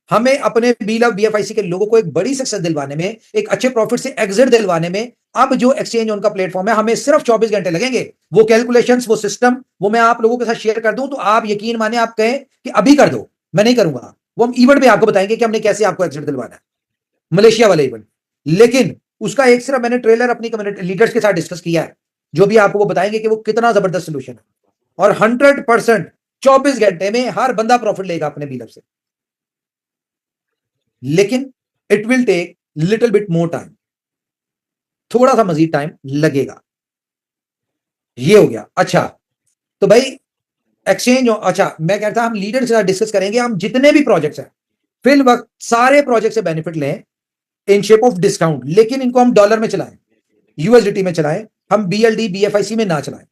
हमें अपने बी लब BFIC के लोगों को एक बड़ी सक्सेस दिलवाने में, एक अच्छे प्रॉफिट से एग्जिट दिलवाने में, अब जो एक्सचेंज उनका प्लेटफॉर्म है, हमें सिर्फ 24 घंटे लगेंगे। वो कैलकुलेशंस, वो सिस्टम, वो मैं आप लोगों के साथ शेयर कर दूं तो आप यकीन माने, आप कहें कि अभी कर दो, मैं नहीं करूंगा। वो हम इवेंट में आपको बताएंगे कि हमने कैसे आपको एग्जिट दिलवाना है, मलेशिया वाले इवेंट। लेकिन उसका एक सिर्फ मैंने ट्रेलर अपनी कम्युनिटी लीडर्स के साथ डिस्कस किया है, जो भी आपको वो बताएंगे कि वो कितना जबरदस्त सोल्यूशन है। और 100% 24 घंटे में हर बंदा प्रॉफिट लेगा अपने बी लब से। लेकिन it will take little bit more time, थोड़ा सा मजीद टाइम लगेगा। ये हो गया। अच्छा, तो भाई एक्सचेंज, अच्छा मैं कहता हम लीडर से डिस्कस करेंगे, हम जितने भी प्रोजेक्ट्स हैं फिल वक्त सारे प्रोजेक्ट से बेनिफिट लें इन शेप ऑफ डिस्काउंट, लेकिन इनको हम डॉलर में चलाएं, USDT में चलाएं, हम BLD BFIC में ना चलाएं।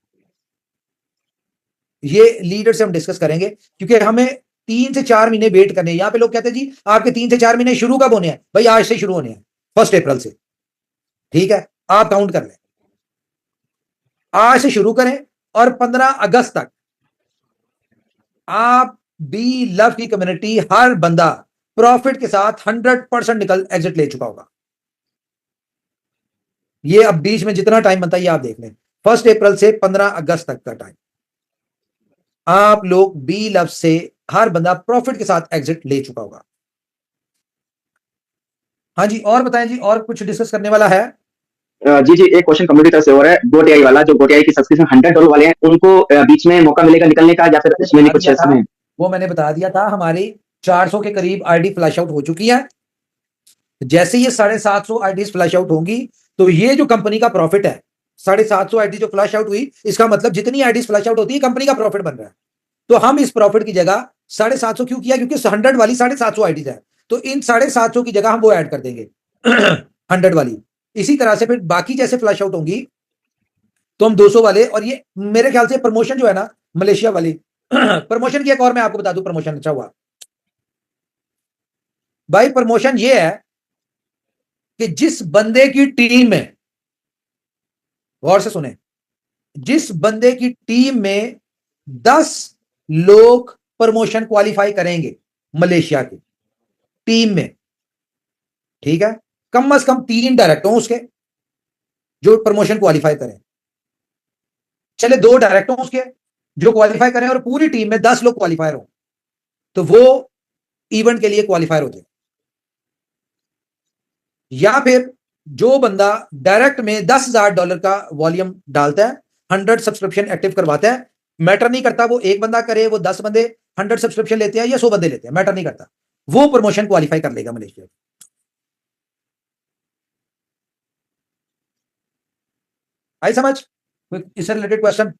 ये लीडर से हम डिस्कस करेंगे, क्योंकि हमें 3 से 4 महीने वेट करने। यहां पे लोग कहते हैं जी आपके 3 से 4 महीने शुरू कब होने हैं? भाई आज से शुरू होने हैं, 1 अप्रैल से। ठीक है, आप काउंट कर लें, आज से शुरू करें, और 15 अगस्त तक आप बी लव की कम्युनिटी हर बंदा प्रॉफिट के साथ 100% निकल एग्जिट ले चुका होगा। ये अब बीच में जितना टाइम बनता है ये आप देख लें, 1 अप्रैल से 15 अगस्त तक का टाइम आप लोग बी लव से हर बंदा प्रॉफिट के साथ एग्जिट ले चुका होगा। हाँ जी, और बताएं जी, और कुछ डिस्कस करने वाला है? जी जी, एक क्वेश्चन कम्युनिटी तरफ से हो रहा है, GoTI वाला, जो GoTI की सब्सक्रिप्शन $100 वाले हैं, उनको बीच में मौका मिलेगा निकलने का, या फिर उसमें नहीं कुछ समय? वो मैंने बता दिया था, हमारी 400 के करीब आईडी फ्लैश आउट हो चुकी है। जैसे ये 750 आईडी फ्लैश आउट होंगी, तो ये जो कंपनी का प्रॉफिट है, 750 आईडी जो फ्लैश आउट हुई, इसका मतलब जितनी आईडी फ्लैश आउट होती है कंपनी का प्रॉफिट बन रहा है। तो हम इस प्रॉफिट की जगह 750 क्यों किया? क्योंकि 100 वाली 750 आईडीज है, तो इन 750 की जगह हम वो ऐड कर देंगे 100 वाली। इसी तरह से फिर बाकी जैसे फ्लैश आउट होंगी तो हम 200 वाले, और ये मेरे ख्याल से प्रमोशन जो है ना मलेशिया वाली प्रमोशन की एक और मैं आपको बता दूं, प्रमोशन अच्छा हुआ भाई। प्रमोशन ये है कि जिस बंदे की टीम में, गौर से सुने, जिस बंदे की टीम में 10 लोग प्रमोशन क्वालिफाई करेंगे मलेशिया की टीम में, ठीक है, कम से कम 3 डायरेक्ट हो उसके जो प्रमोशन क्वालिफाई करें, चले 2 डायरेक्ट हो उसके जो क्वालिफाई करें, और पूरी टीम में 10 लोग क्वालिफायर हो, तो वो इवेंट के लिए क्वालिफायर हो जाए। या फिर जो बंदा डायरेक्ट में $10,000 का वॉल्यूम डालता है, 100 सब्सक्रिप्शन एक्टिव करवाता है, मैटर नहीं करता वो एक बंदा करे, वो 10 बंदे 100 सब्सक्रिप्शन लेते हैं या 100 बंदे लेते हैं, मैटर नहीं करता, वो प्रमोशन क्वालिफाई कर लेगा मलेशिया। आई समझ? इससे रिलेटेड क्वेश्चन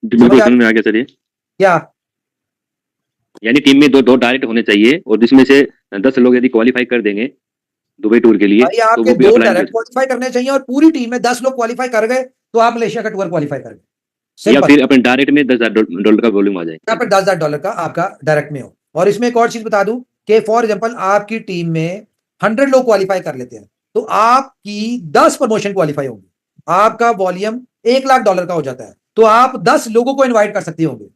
बिल्कुल समझ में आ गया। चलिए क्या यानी टीम में दो डायरेक्ट होने चाहिए, और जिसमें से 10 लोग यदि क्वालिफाई कर देंगे दुबई टूर के लिए भाई तो आपके वो भी 2 अप्लाई डायरेक्ट क्वालिफाई करने चाहिए और पूरी टीम में 10 लोग क्वालिफाई कर गए तो आप मलेशिया का टूर क्वालिफाई कर गए, या सिंपल। फिर अपने डायरेक्ट में $10,000 का वॉल्यूम आ यहाँ जाए। पर $10,000 का आपका डायरेक्ट में हो। और इसमें एक और चीज बता दूं कि फॉर एग्जांपल आपकी टीम में 100 लोग क्वालिफाई कर लेते हैं तो आपकी 10 प्रमोशन क्वालिफाई होंगी, आपका वॉल्यूम $1,00,000 का हो जाता है, तो आप 10 लोगों को इनवाइट कर सकते होंगे।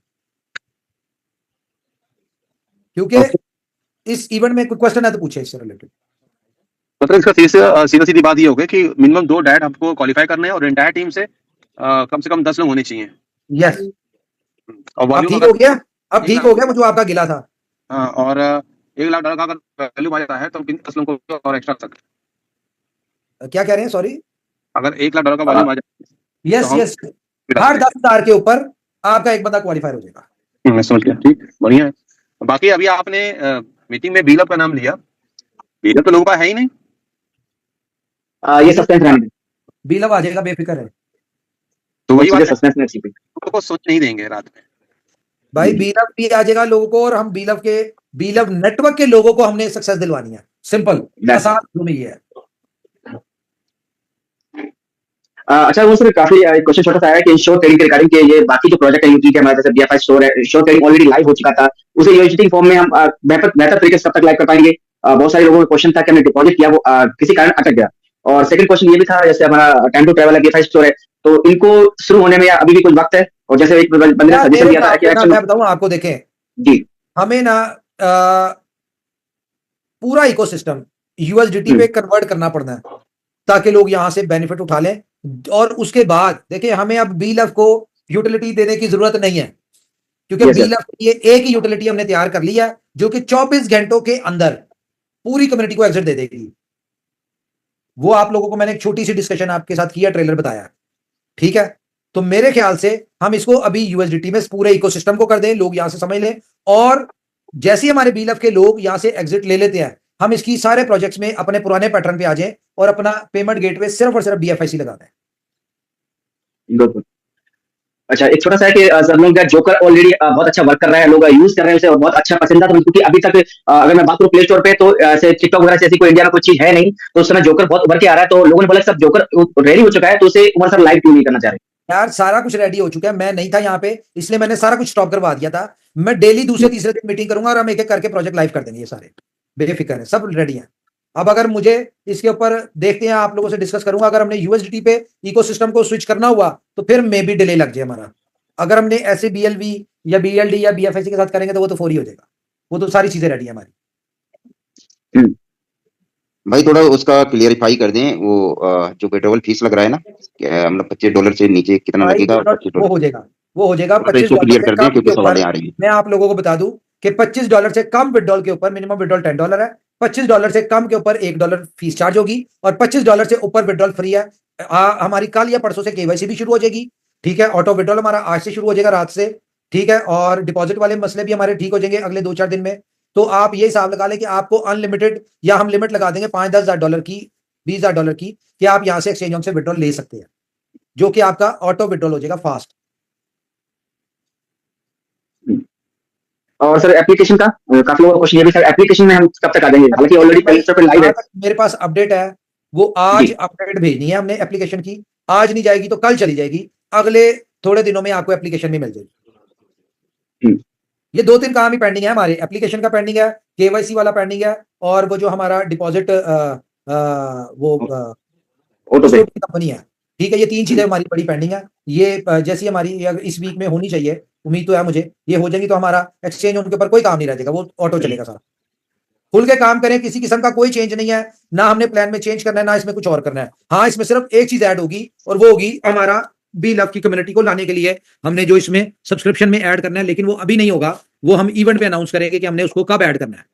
क्योंकि इस इवेंट में कोई क्वेश्चन है तो पूछे इससे रिलेटेड। मतलब इसका सीधा सीधी बात ये हो गई कि मिनिमम 2 डायरेक्ट हमको क्वालिफाई करने हैं और एंटायर टीम से कम 10 लोग होने चाहिए। यस, और अब वॉल्यूम ठीक अगर हो गया, अब एक ठीक लाख हो गया वो जो आपका गिला था। और $1,00,000 का अगर वैल्यू आ जाता है तो 10 लोगों को और एक्स्ट्रा सकते क्या कह रहे हैं, सॉरी? हैं। अगर $1,00,000 का वॉल्यूम आ जाए यस हम यस, हर 10,000 के ऊपर आपका एक बंदा क्वालिफाई हो जाएगा। मैं समझ गया, ठीक बढ़िया है। बाकी अभी आपने मीटिंग में बीलअप का नाम लिया, बीलअप तो लोगों का है ही नहीं। ये सस्पेंस रहने दें, बिलव आ जाएगा, बेफिक्र है तो वो वही चीजें बात है, सस्पेंस में अच्छी थी। लोगों को सोच नहीं देंगे रात में। भाई। बीलव भी आ जाएगा लोगों को, और हम बीलव नेटवर्क के लोगों को हमने सक्सेस दिलवानी है, सिंपल That's- आसान में ये है। अच्छा, वो सर काफी क्वेश्चन छोटा सा आया कि इंश्योर ट्रेडिंग के रिगार्डिंग के ये बाकी जो प्रोजेक्ट है यूटी के हमारे जैसे बीएफआई स्टोर है, इंश्योर ट्रेडिंग ऑलरेडी लाइव हो चुका था, उसे यूएसडी फॉर्म में हम बेहतर तरीके से कब तक लाइव कर पाएंगे? बहुत सारे लोगों का क्वेश्चन था कि हमने डिपॉजिट किया, वो किसी कारण अटक गया। और सेकंड क्वेश्चन ये भी था, जैसे हमारा टाइम टू ट्रैवल है, बीएफआई स्टोर है, तो इनको शुरू होने में या अभी भी कुछ वक्त है? और जैसे एक बंदे ने यार सजेशन मेरे दिया था हिसाब कि से ना, एक्चुअली मैं बताऊं आपको, देखें जी हमें ना पूरा इकोसिस्टम यूएसडीटी पे कन्वर्ट करना पड़ना है ताकि लोग यहां से बेनिफिट उठा लें। और उसके बाद देखिए, हमें अब बीलफ को यूटिलिटी देने की जरूरत नहीं है, क्योंकि Yes, sir. बीलफ ये एक ही यूटिलिटी हमने तैयार कर लिया है जो कि 24 घंटों के अंदर पूरी कम्युनिटी को एग्जिट दे देगी। वो आप लोगों को मैंने एक छोटी सी डिस्कशन आपके साथ किया, ट्रेलर बताया, ठीक है? तो मेरे ख्याल से हम इसको अभी यूएसडीटी में पूरे इकोसिस्टम को कर दें, लोग यहां से समझ लें, और जैसे ही हमारे बीलफ के लोग यहां से एग्जिट ले लेते हैं, हम इसकी सारे प्रोजेक्ट्स में अपने पुराने पैटर्न पे आ जाएं और अपना पेमेंट गेटवे सिर्फ और सिर्फ बीएफआईसी लगा दें। बिल्कुल। अच्छा, एक छोटा सा है कि सब लोग जोकर ऑलरेडी बहुत अच्छा वर्क कर रहा है, लोग यूज कर रहे हैं उसे और बहुत अच्छा पसंद था, तो क्योंकि अभी तक अगर मैं बात करूं प्ले स्टोर पे तो ऐसे टिकटॉक वगैरह जैसी कोई इंडिया में कोई चीज है नहीं, तो उस समय जोकर बहुत उभर के आ रहा है, तो लोगों ने बोला सब जोकर रेडी हो चुका है, तो उसे उमर सर लाइव क्यों नहीं करना चाह रहे? यार सारा कुछ रेडी हो चुका है, मैं नहीं था यहाँ पे इसलिए मैंने सारा कुछ स्टॉप करवा दिया था। मैं डेली दूसरे तीसरे दिन मीटिंग करूंगा और हम एक एक करके प्रोजेक्ट लाइव कर देंगे, ये सारे बेफिक्र है, सब रेडी है। अब अगर मुझे इसके ऊपर देखते हैं, आप लोगों से डिस्कस करूंगा, अगर हमने यूएसडीटी पे इकोसिस्टम को स्विच करना हुआ तो फिर मे भी डिले लग जाए हमारा। अगर हमने ऐसे बीएलवी या बीएलडी या बीएफएससी के साथ करेंगे तो वो तो फौरी हो जाएगा, वो तो सारी चीजें रेडी है हमारी। भाई थोड़ा उसका क्लियरिफाई कर दें, वो जो विड्रॉवल फीस लग रहा है ना, मतलब $25 से नीचे कितना भाई लगेगा? वो हो जाएगा, वो हो जाएगा थोड़ा सा इसको $25 क्लियर से कर दें कम क्योंकि के सवालें ऊपर। आ रही हैं। मैं आप लोगों को बता दूं कि $25 से कम विड्रॉल के ऊपर मिनिमम विड्रॉल $10 है, $25 से कम के ऊपर $1 फीस चार्ज होगी, और $25 से ऊपर विड्रॉल फ्री है। हमारी कल या परसों से केवाईसी भी शुरू हो जाएगी, ठीक है? ऑटो विड्रॉल हमारा आज से शुरू हो जाएगा, रात से, ठीक है? और डिपॉजिट वाले मसले भी हमारे ठीक हो जाएंगे अगले 2-4 दिन में। तो आप ये हिसाब लगा लें कि आपको अनलिमिटेड, या हम लिमिट लगा देंगे $5-10,000 की, $20,000 की, कि आप यहां से एक्सचेंज होम से विड्रॉल ले सकते हैं, जो कि आपका ऑटो विड्रॉल हो जाएगा फास्ट। और सर एप्लीकेशन का काफी लोगों का क्वेश्चन ये भी, सर एप्लीकेशन में हम कब तक आ जाएंगे? हालांकि ऑलरेडी प्ले स्टोर पे लाइव है। मेरे पास अपडेट है, वो आज जी। अपडेट भेजनी है हमने एप्लीकेशन की, आज नहीं जाएगी तो कल चली जाएगी, अगले थोड़े दिनों में आपको एप्लीकेशन भी मिल जाएगी। ये 2-3 काम ही पेंडिंग है हमारे, एप्लीकेशन का पेंडिंग है, केवाईसी वाला पेंडिंग है, और वो जो हमारा डिपॉजिट वो ऑटो पे कंपनी है, ठीक है? ये 3 चीजें हमारी बड़ी पेंडिंग है। ये जैसी हमारी अगर इस वीक में होनी चाहिए, उम्मीद तो है मुझे, ये हो जाएगी तो हमारा एक्सचेंज उनके ऊपर कोई काम नहीं रह जाएगा, वो ऑटो चलेगा सारा। खुल के काम करें, किसी किस्म का कोई चेंज नहीं है, ना हमने प्लान में चेंज करना है, ना इसमें कुछ और करना है। हाँ, इसमें सिर्फ एक चीज ऐड होगी, और वो होगी हमारा बी लव की कम्युनिटी को लाने के लिए हमने जो इसमें सब्सक्रिप्शन में ऐड करना है, लेकिन वो अभी नहीं होगा, वो हम इवेंट पे अनाउंस करेंगे कि हमने उसको कब ऐड करना है,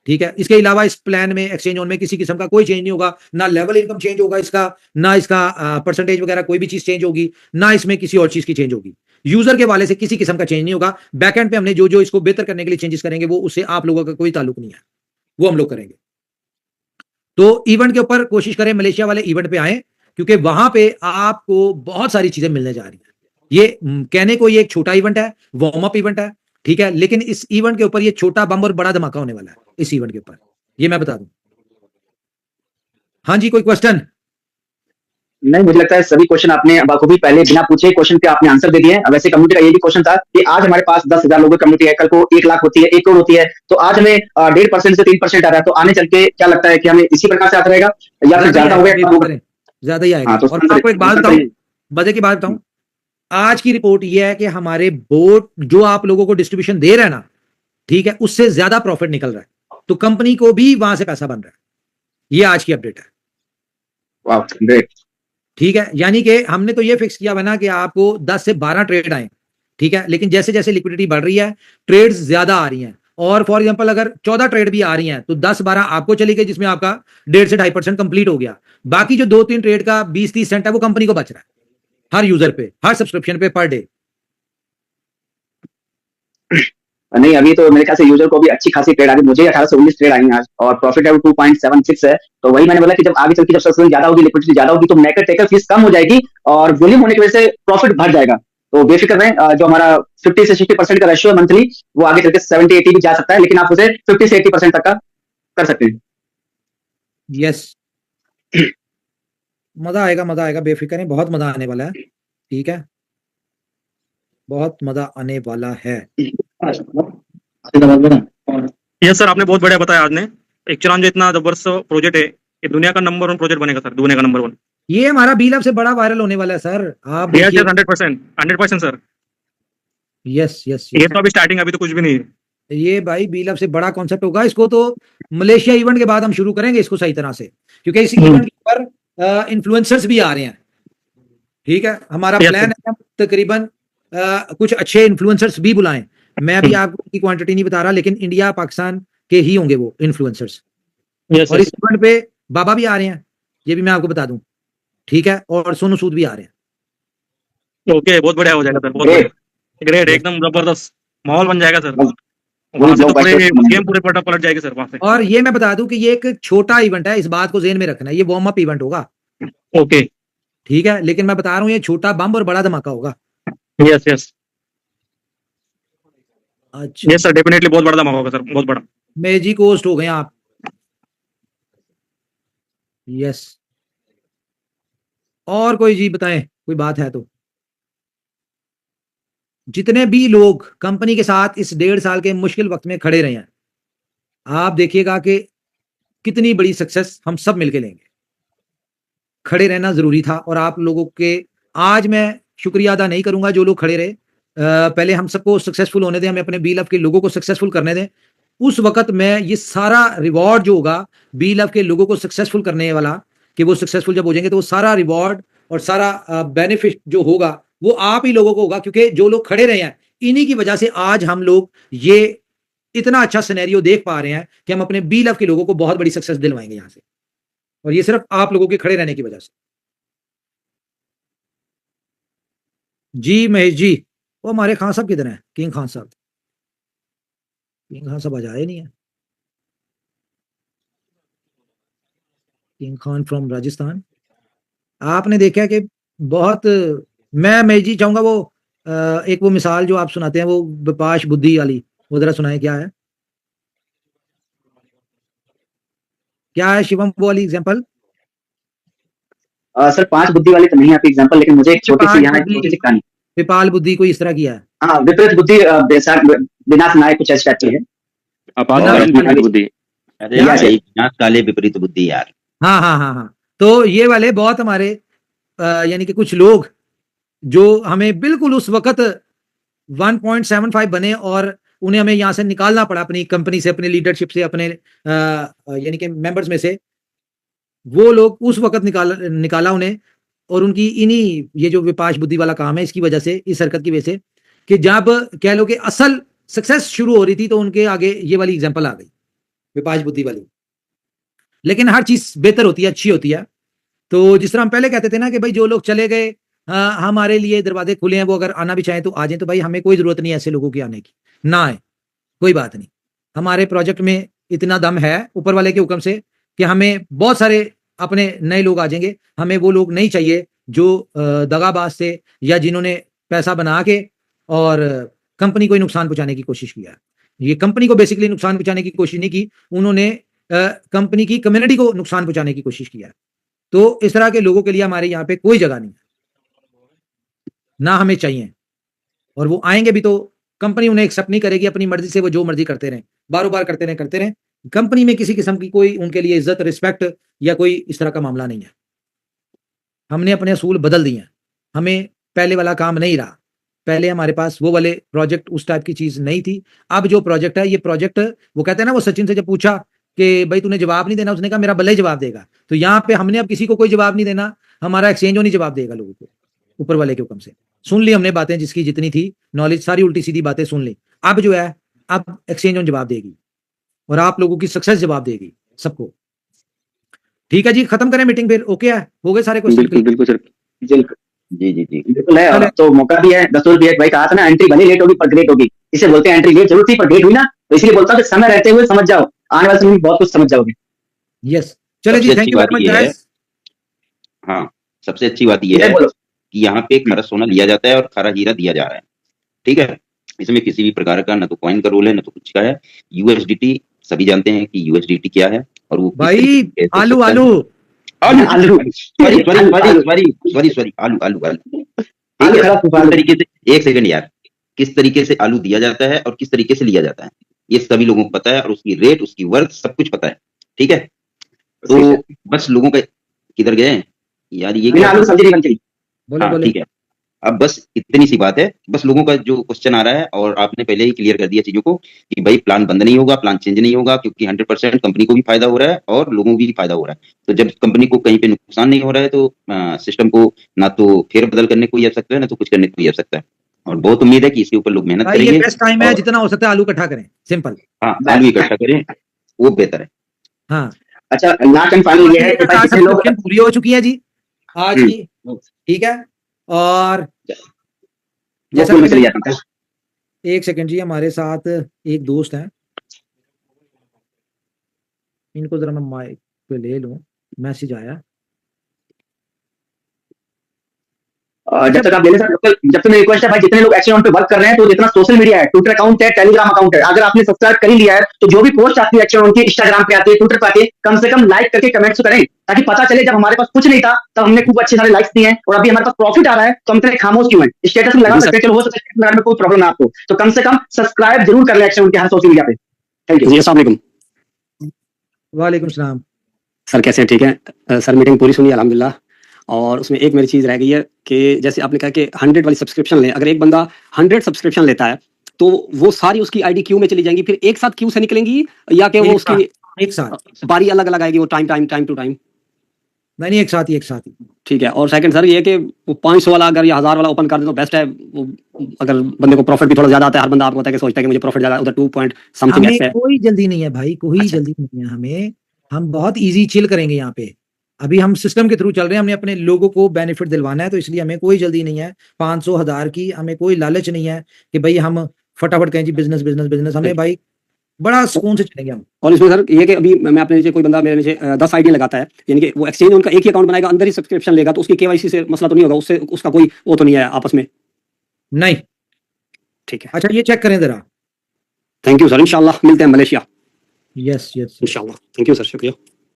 ठीक है? इसके अलावा इस प्लान में एक्सचेंज ऑन में किसी किस्म का कोई चेंज नहीं होगा, ना लेवल इनकम चेंज होगा इसका, ना इसका परसेंटेज वगैरह कोई भी चीज चेंज होगी, ना इसमें किसी और चीज की चेंज होगी। यूजर के वाले से किसी किस्म का चेंज नहीं होगा। बैकएंड पे हमने जो जो इसको बेहतर करने के लिए चेंजेस करेंगे, वो उससे आप लोगों का कोई ताल्लुक नहीं है, वो हम लोग करेंगे। तो इवेंट के ऊपर कोशिश करें मलेशिया वाले इवेंट पे आए, क्योंकि वहां पे आपको बहुत सारी चीजें मिलने जा रही हैं, ये कहने को ये एक छोटा इवेंट है, वार्म अप इवेंट है, ठीक है, लेकिन इस इवेंट के ऊपर ये छोटा बम और बड़ा धमाका होने वाला है इस इवेंट के ऊपर, ये मैं बता दूं। हाँ जी, कोई क्वेश्चन? नहीं, मुझे लगता है सभी क्वेश्चन आपने बखूबी पहले बिना पूछे क्वेश्चन के आपने आंसर दे दिए हैं। वैसे कम्युनिटी का ये भी क्वेश्चन था कि आज हमारे पास 10,000 लोगों की कम्युनिटी है, कल को 1 लाख होती है, 1 करोड़ होती है, तो आज हमें 1.5% से 3% आ रहा है, तो आने चल के क्या लगता है कि हमें इसी प्रकार से आता रहेगा या फिर ज्यादा हो गया, कम होगा? ज्यादा ही आएगा। हाँ, तो और आपको एक बात बताऊं, मजे की बात बताऊं, आज की रिपोर्ट ये है कि हमारे बोर्ड जो आप लोगों को डिस्ट्रीब्यूशन दे रहा है ना, ठीक है, उससे ज्यादा प्रॉफिट निकल रहा है, तो कंपनी को भी वहां से पैसा बन रहा है। ये आज की अपडेट है। वाह, ग्रेट। ठीक है, यानी कि हमने तो ये फिक्स किया हुआ ना कि आपको 10 से 12 ट्रेड आए, ठीक है, लेकिन जैसे जैसे लिक्विडिटी बढ़ रही है, ट्रेड्स ज्यादा आ रही हैं, और फॉर एग्जांपल अगर 14 ट्रेड भी आ रही हैं तो 10-12 आपको चली गई, जिसमें आपका 1.5 से 2.5% कंप्लीट हो गया। बाकी जो 2-3 ट्रेड का 20-30 सेंट है वो कंपनी को बच रहा है हर यूजर पे, हर सब्सक्रिप्शन पे, पर डे। नहीं, अभी तो मेरे ख्याल से यूजर को भी अच्छी खासी ट्रेड आ रही है। मुझे 18 से 19 ट्रेड आई हैं आज, और प्रॉफिट है वो 2.76 है। तो वही मैंने बोला कि जब आगे चल के जब सब्सक्रिप्शन ज्यादा होगी, लिक्विडिटी ज्यादा होगी, तो मैकर टेकर फीस कम हो जाएगी और वॉल्यूम होने की वजह से प्रॉफिट बढ़ जाएगा। तो बेफिक्र रहें, जो हमारा 50 से 60% का रेशियो है मंथली, वो आगे चल के 70-80 भी जा सकता है, लेकिन आप उसे 50 से 80% तक का कर सकते हैं। यस, मजा आएगा, बेफिक्र है, बहुत मजा आने वाला है, ठीक है, बहुत मजा आने वाला है। यस सर, आपने बहुत बढ़िया बताया आज ने। एक्चुअली जो इतना जबरदस्त प्रोजेक्ट है, ये दुनिया का नंबर 1 प्रोजेक्ट बनेगा सर, दुनिया का नंबर 1। ये हमारा बीलब से बड़ा वायरल होने वाला है सर, आप यस देखिए। 100% सर। यस यस ये तो अभी स्टार्टिंग, अभी तो कुछ भी नहीं है। ये भाई बीलब से बड़ा कॉन्सेप्ट होगा। इसको तो मलेशिया इवेंट के बाद हम शुरू करेंगे इसको सही तरह से, क्योंकि इस इवेंट के ऊपर इन्फ्लुएंसर्स भी आ रहे हैं, ठीक है। हमारा Yes, प्लान है तकरीबन कुछ अच्छे इन्फ्लुएंसर्स भी बुलाएं। मैं अभी आपको उनकी क्वांटिटी नहीं बता रहा, लेकिन इंडिया पाकिस्तान के ही होंगे वो इन्फ्लुएंसर्स। यस और इस इवेंट पे बाबा भी आ रहे हैं, ये भी मैं आपको बता दूं, ठीक है, और सोनू सूद भी आ रहे हैं। ओके, बहुत बढ़िया हो जाएगा सर, बहुत बढ़िया, ग्रेट, एकदम जबरदस्त माहौल बन जाएगा सर। वहां से तो पूरे गेम पूरे पलट जाएगी सर वहां से। और ये मैं बता दूं कि ये एक छोटा इवेंट है, इस बात को ज़हन में रखना है, ये वार्म अप इवेंट होगा, ओके, ठीक है, लेकिन मैं बता रहा हूं ये छोटा बम और बड़ा धमाका होगा। यस यस अच्छा, यस सर, डेफिनेटली बहुत बड़ा धमाका होगा सर, बहुत बड़ा। मेजी कोस्ट हो गए आप। यस, और कोई जी बताएं, कोई बात है तो। जितने भी लोग कंपनी के साथ इस 1.5 साल के मुश्किल वक्त में खड़े रहे हैं, आप देखिएगा कि कितनी बड़ी सक्सेस हम सब मिलके लेंगे। खड़े रहना जरूरी था, और आप लोगों के आज मैं शुक्रिया अदा नहीं करूंगा जो लोग खड़े रहे। पहले हम सबको सक्सेसफुल होने दें, हमें अपने बी लव के लोगों को सक्सेसफुल करने दें। उस वक्त मैं ये सारा रिवॉर्ड जो होगा बी लव के लोगों को सक्सेसफुल करने वाला, कि वो सक्सेसफुल जब हो जाएंगे तो वो सारा रिवॉर्ड और सारा बेनिफिट जो होगा वो आप ही लोगों को होगा, क्योंकि जो लोग खड़े रहे हैं इन्हीं की वजह से आज हम लोग ये इतना अच्छा सिनेरियो देख पा रहे हैं कि हम अपने बी लव के लोगों को बहुत बड़ी सक्सेस दिलवाएंगे यहां से, और ये सिर्फ आप लोगों के खड़े रहने की वजह से। जी महेश जी, वो हमारे खान साहब किधर हैं? किंग खान साहब, किंग खान साहब आज आए नहीं है। King Khan from Rajasthan. आपने देखा कि बहुत, मैं महेश जी चाहूंगा वो एक वो मिसाल जो आप सुनाते हैं वो विपाश बुद्धि वाली, वो जरा सुनाए, क्या है, क्या है शिवम वो वाली एग्जांपल? सर 5 बुद्धि वाली तो नहीं आपकी एग्जांपल, लेकिन मुझे एक छोटी सी यहाँ एक छोटी सी कहानी। विपाल बुद्धि कोई इस तरह किया है। हाँ, विपरीत बुद्धि विनाश नायक कुछ ऐसी टाइप की है। आपातकालीन विपरीत बुद्धि। अरे यार, यही विनाश काले विपरीत बुद्धि यार। हाँ हाँ हाँ हाँ, तो ये वाले बहुत हमारे यानी कि कुछ लोग जो हमें बिल्कुल उस वक्त 1.75 बने और उन्हें हमें यहाँ से निकालना पड़ा, अपनी कंपनी से, अपने लीडरशिप से, अपने यानी कि मेंबर्स में से, वो लोग उस वक्त निकाला उन्हें, और उनकी इन्हीं ये जो विपाश बुद्धि वाला काम है इसकी वजह से, इस हरकत की वजह से, कि जब कह लो कि असल सक्सेस शुरू हो रही थी तो उनके आगे ये वाली एग्जांपल आ गई, विपाश बुद्धि वाली। लेकिन हर चीज बेहतर होती है, अच्छी होती है। तो जिस तरह हम पहले कहते थे ना कि भाई जो लोग चले गए, हमारे लिए दरवाजे खुले हैं, वो अगर आना भी चाहें तो आ जाएं, तो भाई हमें कोई जरूरत नहीं है ऐसे लोगों की आने की, ना आए, कोई बात नहीं। हमारे प्रोजेक्ट में इतना दम है ऊपर वाले के हुक्म से कि हमें बहुत सारे अपने नए लोग आ जाएंगे। हमें वो लोग नहीं चाहिए जो दगाबाज थे या जिन्होंने पैसा बना के और कंपनी को ही नुकसान पहुंचाने की कोशिश किया। ये कंपनी को बेसिकली नुकसान पहुंचाने की कोशिश नहीं की, उन्होंने कंपनी की कम्युनिटी को नुकसान पहुंचाने की कोशिश किया। तो इस तरह के लोगों के लिए हमारे यहाँ पे कोई जगह नहीं है, ना हमें चाहिए, और वो आएंगे भी तो कंपनी उन्हें एक्सेप्ट नहीं करेगी, अपनी मर्जी से वो जो मर्जी करते रहें, बार करते रहें। कंपनी में किसी किस्म की कोई उनके लिए इज्जत, रिस्पेक्ट या कोई इस तरह का मामला नहीं है। हमने अपने असूल बदल दिए हैं, हमें पहले वाला काम नहीं रहा। पहले हमारे पास वो वाले प्रोजेक्ट, उस टाइप की चीज नहीं थी। अब जो प्रोजेक्ट है, ये प्रोजेक्ट, वो कहते हैं ना, वो सचिन से जब पूछा कि भाई तूने जवाब नहीं देना, उसने कहा मेरा भले ही जवाब देगा। तो यहाँ पे हमने अब किसी को कोई जवाब नहीं देना, हमारा एक्सचेंज नहीं जवाब देगा लोगों को, ऊपर वाले के हुक्म से। सुन ली हमने बातें, जिसकी जितनी थी नॉलेज, सारी उल्टी सीधी बातें सुन ली। अब जो है, अब एक्सचेंज जवाब देगी और आप लोगों की सक्सेस जवाब देगी सबको। ठीक है जी, खत्म करें मीटिंग फिर? ओके है, हो गए सारे क्वेश्चन? बिल्कुल बिल्कुल सर। जी जी जी बिल्कुल है। और तो मौका भी है, दस्तूर भी है। भाई कहा था ना, एंट्री भले लेट होगी पर ग्रेट होगी। इसे बोलते हैं एंट्री लेट जरूर थी पर ग्रेट हुई ना। तो इसलिए बोलता हूँ कि समय रहते हुए समझ जाओ, आने वाले समय में बहुत कुछ समझ जाओगे। यस, चलो जी, सबसे थैंक अच्छी यू बात वेरी मच ये है, गाइस। हाँ, सबसे अच्छी बात ये है बोलो। कि यहाँ पे खरा सोना लिया जाता है और खरा हीरा दिया जा रहा है। ठीक है, इसमें किसी भी प्रकार का ना तो कॉइन का रोल है, ना तो कुछ का है। यूएसडीटी, सभी जानते हैं कि यूएसडीटी क्या है और वो किस भाई तरीके से कैसे आलू सकता है। आलू आलू ठीक है, खड़ा किस तरीके से, एक सेकंड यार, किस तरीके से आलू दिया जाता है और किस तरीके से लिया जाता है, ये सभी लोगों को पता है और उसकी रेट, उसकी वर्थ, सब कुछ पता है। ठीक है, तो बस लोगों का किधर गए यार, ये बिना क्या? आलू सब्जी नहीं बनती। बोले हाँ बोले। ठीक है, अब बस इतनी सी बात है। बस लोगों का जो क्वेश्चन आ रहा है, और आपने पहले ही क्लियर कर दिया चीजों को कि भाई प्लान बंद नहीं होगा, प्लान चेंज नहीं होगा, क्योंकि 100% कंपनी को भी फायदा हो रहा है और लोगों को भी फायदा हो रहा है। तो जब कंपनी को कहीं पे नुकसान नहीं हो रहा है, तो सिस्टम को ना तो फेर बदल करने को ही आ सकता है, ना तो कुछ करने को ही आ सकता है। और बहुत उम्मीद है कि इसके ऊपर लोग मेहनत भाई ये करेंगे। बेस्ट टाइम है, और जितना हो सकता है आलू इकट्ठा करें, सिंपल। हाँ, आलू इकट्ठा करें, वो बेहतर है। हाँ, अच्छा, लास्ट एंड फाइनल ये है कि भाई जितने लोग सब्सक्रिप्शन पूरी हो चुकी है जी आज की। ठीक है, और जैसा गोकुल में कि चले जाता हूँ। एक सेकंड जी, हमारे साथ एक दोस्त हैं, इनको जरा मैं माइक पे ले लूं, मैसेज आया। जब तक आप ले सर, जब तक मेरी रिक्वेस्ट है भाई, जितने लोग एक्शन ऑन पे वर्क कर रहे हैं, तो जितना सोशल मीडिया है, ट्विटर अकाउंट है, टेलीग्राम अकाउंट है, अगर आपने सब्सक्राइब कर ही लिया है, तो जो भी पोस्ट आती है एक्शन ऑन की, इंस्टाग्राम पे आती है, ट्विटर पे आती है, कम से कम लाइक करके कमेंट्स करें, ताकि पता चले जब हमारे पास कुछ नहीं था तब हमने खूब अच्छे सारे लाइक्स दिए हैं, और अभी हमारे पास प्रॉफिट आ रहा है तो हम इतने खामोश क्यों हैं? स्टेटस में लगा सकते हैं, चलो हो सकता है लगाने में कोई प्रॉब्लम ना आपको, तो कम से कम सब्सक्राइब जरूर कर ले एक्शन ऑन के हर सोशल मीडिया पे। Thank you. अस्सलाम वालेकुम वालेकुम सलाम। सर, कैसे हैं? ठीक है सर, मीटिंग पूरी सुनी अल्हम्दुलिल्लाह। और उसमें एक मेरी चीज़ रह गई है कि जैसे आपने कहा कि 100 वाली सब्सक्रिप्शन लें, अगर एक बंदा 100 सब्सक्रिप्शन लेता है तो वो सारी उसकी आईडी क्यू में चली जाएंगी, फिर एक साथ क्यू से निकलेंगी, या कि वो उसकी एक साथ बारी अलग अलग आएगी, वो टाइम टू टाइम? नहीं, एक साथ ही, एक साथ ही। ठीक है। और सेकंड सर, ये है कि वो 500 वाला अगर या 1000 वाला ओपन कर दे तो बेस्ट है। वो अगर बंदे को प्रॉफिट भी थोड़ा ज्यादा आता है, हर बंदा आपको पता है कि सोचता है कि मुझे प्रॉफिट ज्यादा, उधर 2 पॉइंट समथिंग हमें एक्स है। कोई जल्दी नहीं है भाई, कोई अच्छा। जल्दी नहीं है हमें। हम बहुत इजी चिल करेंगे यहाँ पे। अभी हम सिस्टम के थ्रू चल रहे हैं, हमने अपने लोगों को बेनिफिट दिलवाना है, तो इसलिए हमें कोई जल्दी नहीं है 500 1000 की। हमें कोई लालच नहीं है कि भाई हम फटाफट कहें जी बिजनेस बिजनेस बिजनेस। हमें भाई बड़ा सुकून से चलेंगे हम। और इसमें सर ये कि अभी मैं अपने नीचे, कोई बंदा मेरे नीचे 10 आईडी लगाता है, यानी कि वो एक्सचेंज उनका एक ही अकाउंट बनाएगा, अंदर ही सब्सक्रिप्शन लेगा, तो उसकी केवाईसी से मसला तो नहीं होगा? उससे उसका कोई वो तो नहीं है आपस में? नहीं। ठीक है, अच्छा, ये चेक करें जरा। थैंक यू सर, इंशाल्लाह मिलते हैं मलेशिया, यस यस। इंशाल्लाह। थैंक यू सर, शुक्रिया।